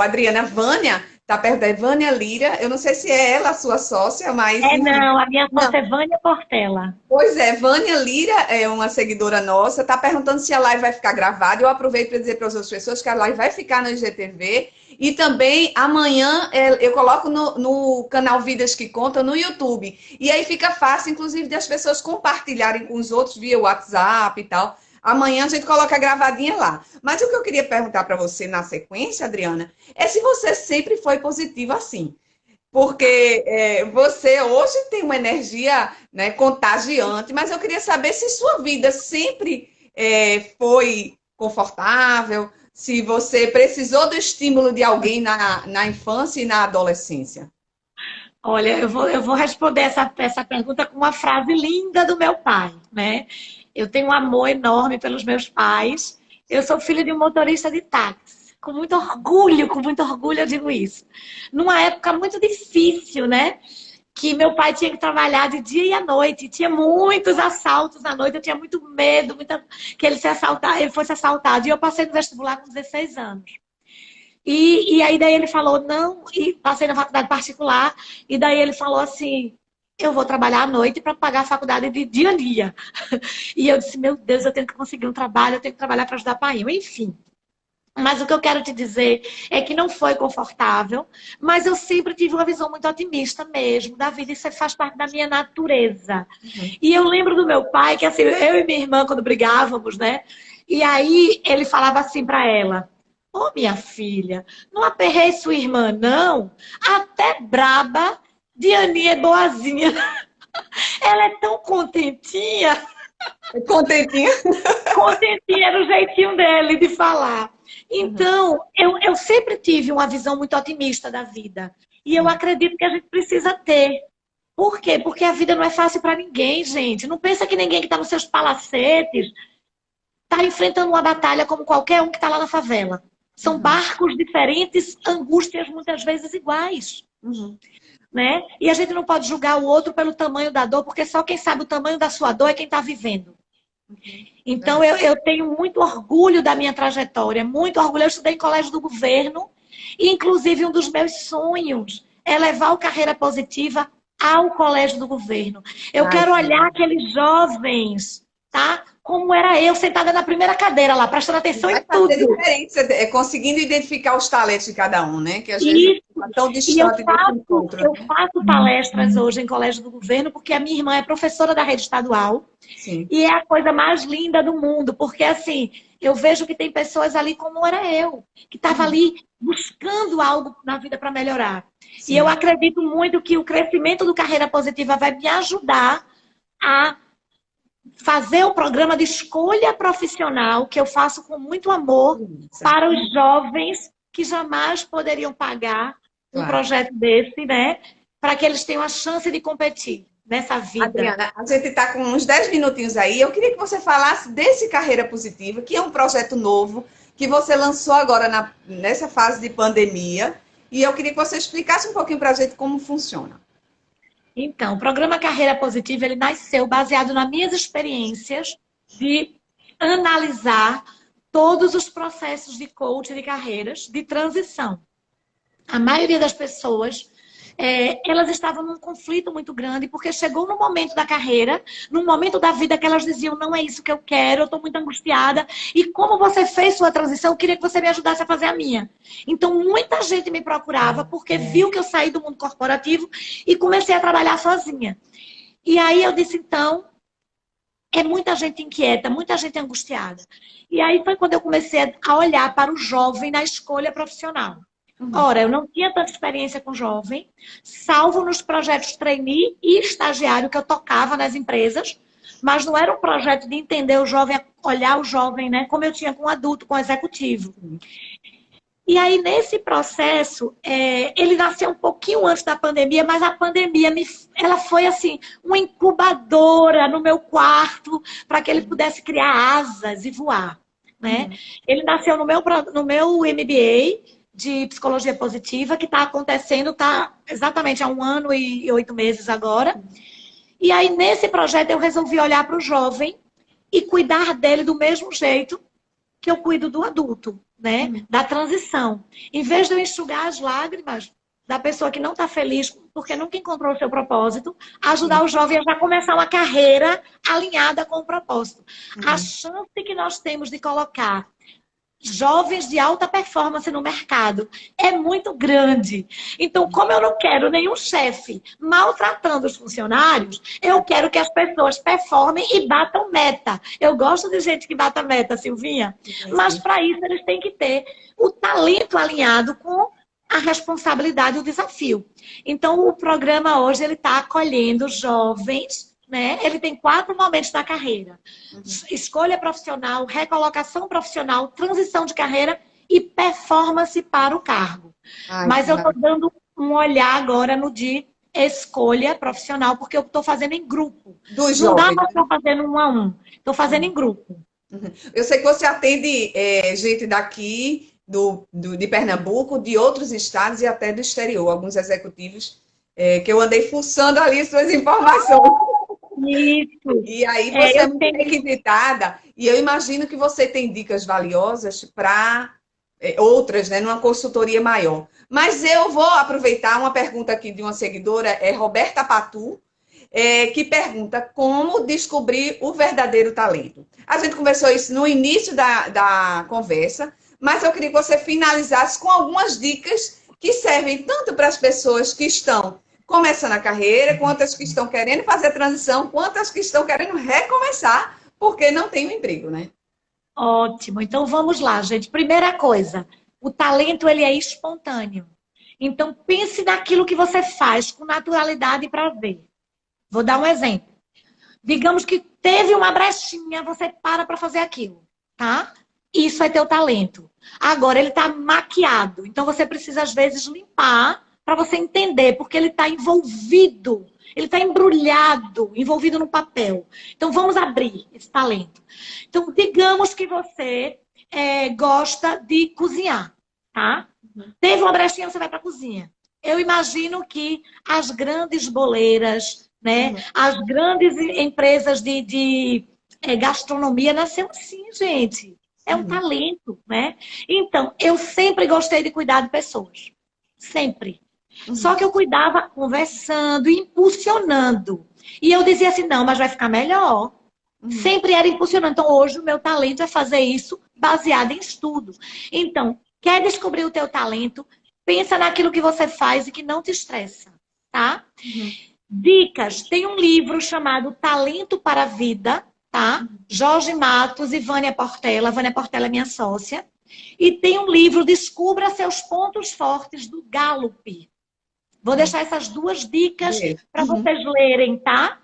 Adriana, Vânia tá perto da Vânia Lira. Eu não sei se é ela a sua sócia, mas... Não, a minha sócia é Vânia Portela. Pois é, Vânia Lira é uma seguidora nossa, tá perguntando se a live vai ficar gravada. Eu aproveito para dizer para as outras pessoas que a live vai ficar no IGTV. E também amanhã eu coloco no canal Vidas que Contam no YouTube. E aí fica fácil, inclusive, de as pessoas compartilharem com os outros via WhatsApp e tal. Amanhã a gente coloca a gravadinha lá. Mas o que eu queria perguntar para você na sequência, Adriana, é se você sempre foi positiva assim. Porque você hoje tem uma energia, né, contagiante, mas eu queria saber se sua vida sempre foi confortável, se você precisou do estímulo de alguém na infância e na adolescência. Olha, eu vou responder essa pergunta com uma frase linda do meu pai, né? Eu tenho um amor enorme pelos meus pais. Eu sou filha de um motorista de táxi. Com muito orgulho eu digo isso. Numa época muito difícil, né? Que meu pai tinha que trabalhar de dia e à noite. Tinha muitos assaltos à noite. Eu tinha muito medo que ele fosse assaltado. E eu passei no vestibular com 16 anos. E aí daí ele falou, não, e passei na faculdade particular. E daí ele falou assim, eu vou trabalhar à noite para pagar a faculdade de dia a dia. E eu disse, meu Deus, eu tenho que conseguir um trabalho, eu tenho que trabalhar para ajudar o pai. Enfim. Mas o que eu quero te dizer é que não foi confortável, mas eu sempre tive uma visão muito otimista mesmo da vida. Isso faz parte da minha natureza. E eu lembro do meu pai, que assim, eu e minha irmã, quando brigávamos, né? E aí ele falava assim para ela, ô minha filha, não aperrei sua irmã, não. Até braba, Dianinha é boazinha. Ela é tão contentinha. Contentinha? Contentinha era o jeitinho dele de falar. Então, eu sempre tive uma visão muito otimista da vida. E eu acredito que a gente precisa ter. Por quê? Porque a vida não é fácil para ninguém, gente. Não pensa que ninguém que está nos seus palacetes está enfrentando uma batalha como qualquer um que está lá na favela. São barcos diferentes, angústias muitas vezes iguais. Né? E a gente não pode julgar o outro pelo tamanho da dor, porque só quem sabe o tamanho da sua dor é quem está vivendo. Então, eu tenho muito orgulho da minha trajetória, muito orgulho. Eu estudei em colégio do governo, e inclusive um dos meus sonhos é levar o Carreira Positiva ao colégio do governo. Eu quero olhar aqueles jovens, tá? Como era eu, sentada na primeira cadeira lá, prestando atenção em tudo. Diferente, conseguindo identificar os talentos de cada um, né? Que às vezes é tão distante desse encontro. Eu faço palestras hoje em colégio do governo, porque a minha irmã é professora da rede estadual. Sim. E é a coisa mais linda do mundo, porque assim, eu vejo que tem pessoas ali como era eu, que estava ali buscando algo na vida para melhorar. Sim. E eu acredito muito que o crescimento do Carreira Positiva vai me ajudar a fazer o programa de escolha profissional, que eu faço com muito amor, para os jovens que jamais poderiam pagar um projeto desse, né? Para que eles tenham a chance de competir nessa vida. Adriana, a gente está com uns 10 minutinhos aí. Eu queria que você falasse desse Carreira Positiva, que é um projeto novo, que você lançou agora nessa fase de pandemia. E eu queria que você explicasse um pouquinho para a gente como funciona. Então, o programa Carreira Positiva, ele nasceu baseado nas minhas experiências de analisar todos os processos de coaching de carreiras de transição. A maioria das pessoas, elas estavam num conflito muito grande, porque chegou no momento da carreira, num momento da vida que elas diziam, não é isso que eu quero, eu estou muito angustiada. E como você fez sua transição, eu queria que você me ajudasse a fazer a minha. Então, muita gente me procurava, porque viu que eu saí do mundo corporativo e comecei a trabalhar sozinha. E aí eu disse, então, é muita gente inquieta, muita gente angustiada. E aí foi quando eu comecei a olhar para o jovem na escolha profissional. Ora, eu não tinha tanta experiência com jovem, salvo nos projetos trainee e estagiário que eu tocava nas empresas, mas não era um projeto de entender o jovem, olhar o jovem, né, como eu tinha com o adulto, com o executivo. E aí, nesse processo, ele nasceu um pouquinho antes da pandemia, mas a pandemia ela foi assim, uma incubadora no meu quarto para que ele pudesse criar asas e voar. Né? Ele nasceu no meu MBA de Psicologia Positiva, que está acontecendo, está exatamente há 1 ano e 8 meses agora. E aí, nesse projeto, eu resolvi olhar para o jovem e cuidar dele do mesmo jeito que eu cuido do adulto, né? Da transição. Em vez de eu enxugar as lágrimas da pessoa que não está feliz porque nunca encontrou o seu propósito, ajudar o jovem a já começar uma carreira alinhada com o propósito. A chance que nós temos de colocar jovens de alta performance no mercado é muito grande. Então, como eu não quero nenhum chefe maltratando os funcionários, eu quero que as pessoas performem e batam meta. Eu gosto de gente que bata meta, Silvinha, mas para isso eles têm que ter o talento alinhado com a responsabilidade e o desafio. Então, o programa hoje ele está acolhendo jovens, né? Ele tem 4 momentos da carreira. Escolha profissional, recolocação profissional, transição de carreira e performance para o cargo. Mas eu estou dando um olhar agora no de escolha profissional, porque eu estou fazendo em grupo. Não dá para estar fazendo 1 a 1. Estou fazendo em grupo. Eu sei que você atende gente daqui, de Pernambuco, de outros estados e até do exterior, alguns executivos que eu andei fuçando ali suas informações. Isso. E aí você é muito requisitada, e eu imagino que você tem dicas valiosas para outras, né, numa consultoria maior. Mas eu vou aproveitar uma pergunta aqui de uma seguidora, Roberta Patu, que pergunta como descobrir o verdadeiro talento. A gente conversou isso no início da conversa, mas eu queria que você finalizasse com algumas dicas que servem tanto para as pessoas que estão começando a carreira, quantas que estão querendo fazer a transição, quantas que estão querendo recomeçar, porque não tem um emprego, né? Ótimo. Então, vamos lá, gente. Primeira coisa, o talento, ele é espontâneo. Então, pense naquilo que você faz com naturalidade e prazer. Vou dar um exemplo. Digamos que teve uma brechinha, você para fazer aquilo, tá? Isso é teu talento. Agora, ele tá maquiado. Então, você precisa, às vezes, limpar para você entender, porque ele está envolvido, ele está embrulhado, envolvido no papel. Então, vamos abrir esse talento. Então, digamos que você gosta de cozinhar, tá? Teve uma brechinha, você vai para a cozinha. Eu imagino que as grandes boleiras, né, as grandes empresas de gastronomia nasceram assim, gente. É um talento, né? Então, eu sempre gostei de cuidar de pessoas. Sempre. Só que eu cuidava conversando, impulsionando. E eu dizia assim, não, mas vai ficar melhor. Sempre era impulsionando. Então, hoje, o meu talento é fazer isso baseado em estudo. Então, quer descobrir o teu talento? Pensa naquilo que você faz e que não te estressa, tá? Dicas. Tem um livro chamado Talento para a Vida, tá? Jorge Matos e Vânia Portela. Vânia Portela é minha sócia. E tem um livro Descubra Seus Pontos Fortes, do Gallup. Vou deixar essas 2 dicas para vocês lerem, tá?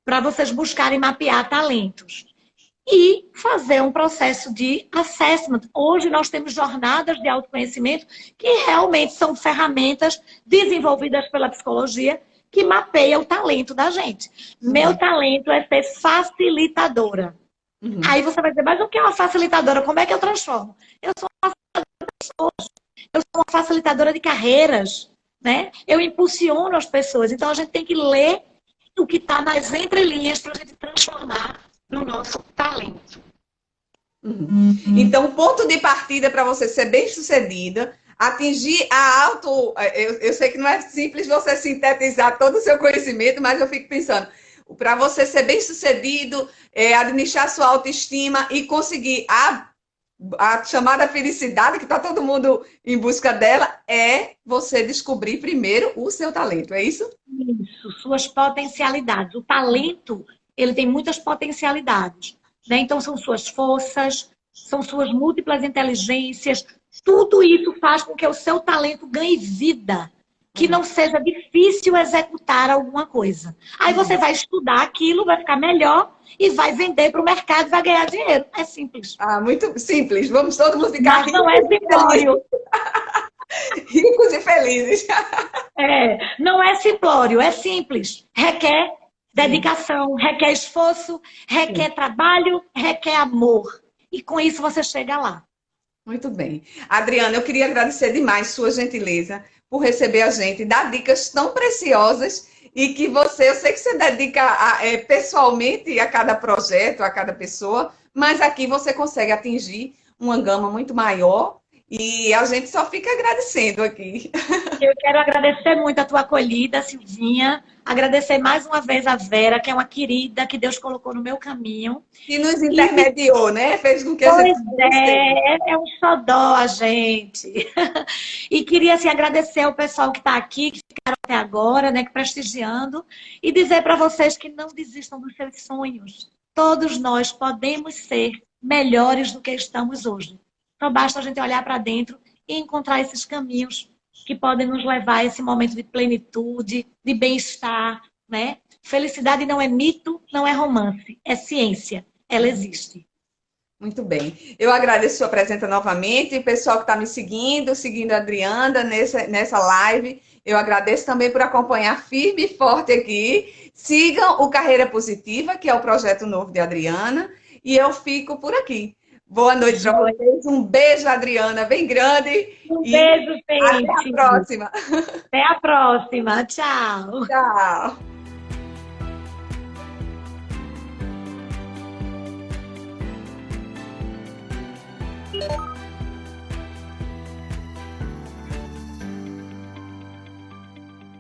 Para vocês buscarem mapear talentos. E fazer um processo de assessment. Hoje nós temos jornadas de autoconhecimento que realmente são ferramentas desenvolvidas pela psicologia que mapeia o talento da gente. Meu talento é ser facilitadora. Aí você vai dizer, mas o que é uma facilitadora? Como é que eu transformo? Eu sou uma facilitadora de pessoas. Eu sou uma facilitadora de carreiras. Né? Eu impulsiono as pessoas. Então, a gente tem que ler o que está nas entrelinhas para a gente transformar no nosso talento. Então, o ponto de partida para você ser bem-sucedida, atingir a auto... Eu sei que não é simples você sintetizar todo o seu conhecimento, mas eu fico pensando, para você ser bem-sucedido, administrar sua autoestima e conseguir a chamada felicidade, que está todo mundo em busca dela, é você descobrir primeiro o seu talento, é isso? Isso, suas potencialidades. O talento, ele tem muitas potencialidades, né? Então, são suas forças, são suas múltiplas inteligências, tudo isso faz com que o seu talento ganhe vida, que não seja difícil executar alguma coisa. Aí você vai estudar aquilo, vai ficar melhor e vai vender para o mercado e vai ganhar dinheiro. É simples. Ah, muito simples. Vamos todo mundo ficar Mas não é simplório. ricos e felizes. Não é simplório, é simples. Requer dedicação, requer esforço, requer trabalho, requer amor. E com isso você chega lá. Muito bem. Adriana, eu queria agradecer demais sua gentileza por receber a gente, dar dicas tão preciosas e que você, eu sei que você dedica pessoalmente a cada projeto, a cada pessoa, mas aqui você consegue atingir uma gama muito maior e a gente só fica agradecendo aqui. Eu quero agradecer muito a tua acolhida, Silvinha. Agradecer mais uma vez a Vera, que é uma querida que Deus colocou no meu caminho. E nos intermediou, né? Fez com que a gente... É um xodó a gente. E queria assim, agradecer ao pessoal que está aqui, que ficaram até agora, né, que prestigiando, e dizer para vocês que não desistam dos seus sonhos. Todos nós podemos ser melhores do que estamos hoje. Então basta a gente olhar para dentro e encontrar esses caminhos que podem nos levar a esse momento de plenitude, de bem-estar, né? Felicidade não é mito, não é romance, é ciência. Ela existe. Muito bem. Eu agradeço a sua presença novamente. O pessoal que está me seguindo a Adriana nessa live. Eu agradeço também por acompanhar firme e forte aqui. Sigam o Carreira Positiva, que é o projeto novo de Adriana. E eu fico por aqui. Boa noite para vocês. Um beijo, Adriana, bem grande. Um beijo, gente. Até a próxima. Até a próxima. Tchau. Tchau.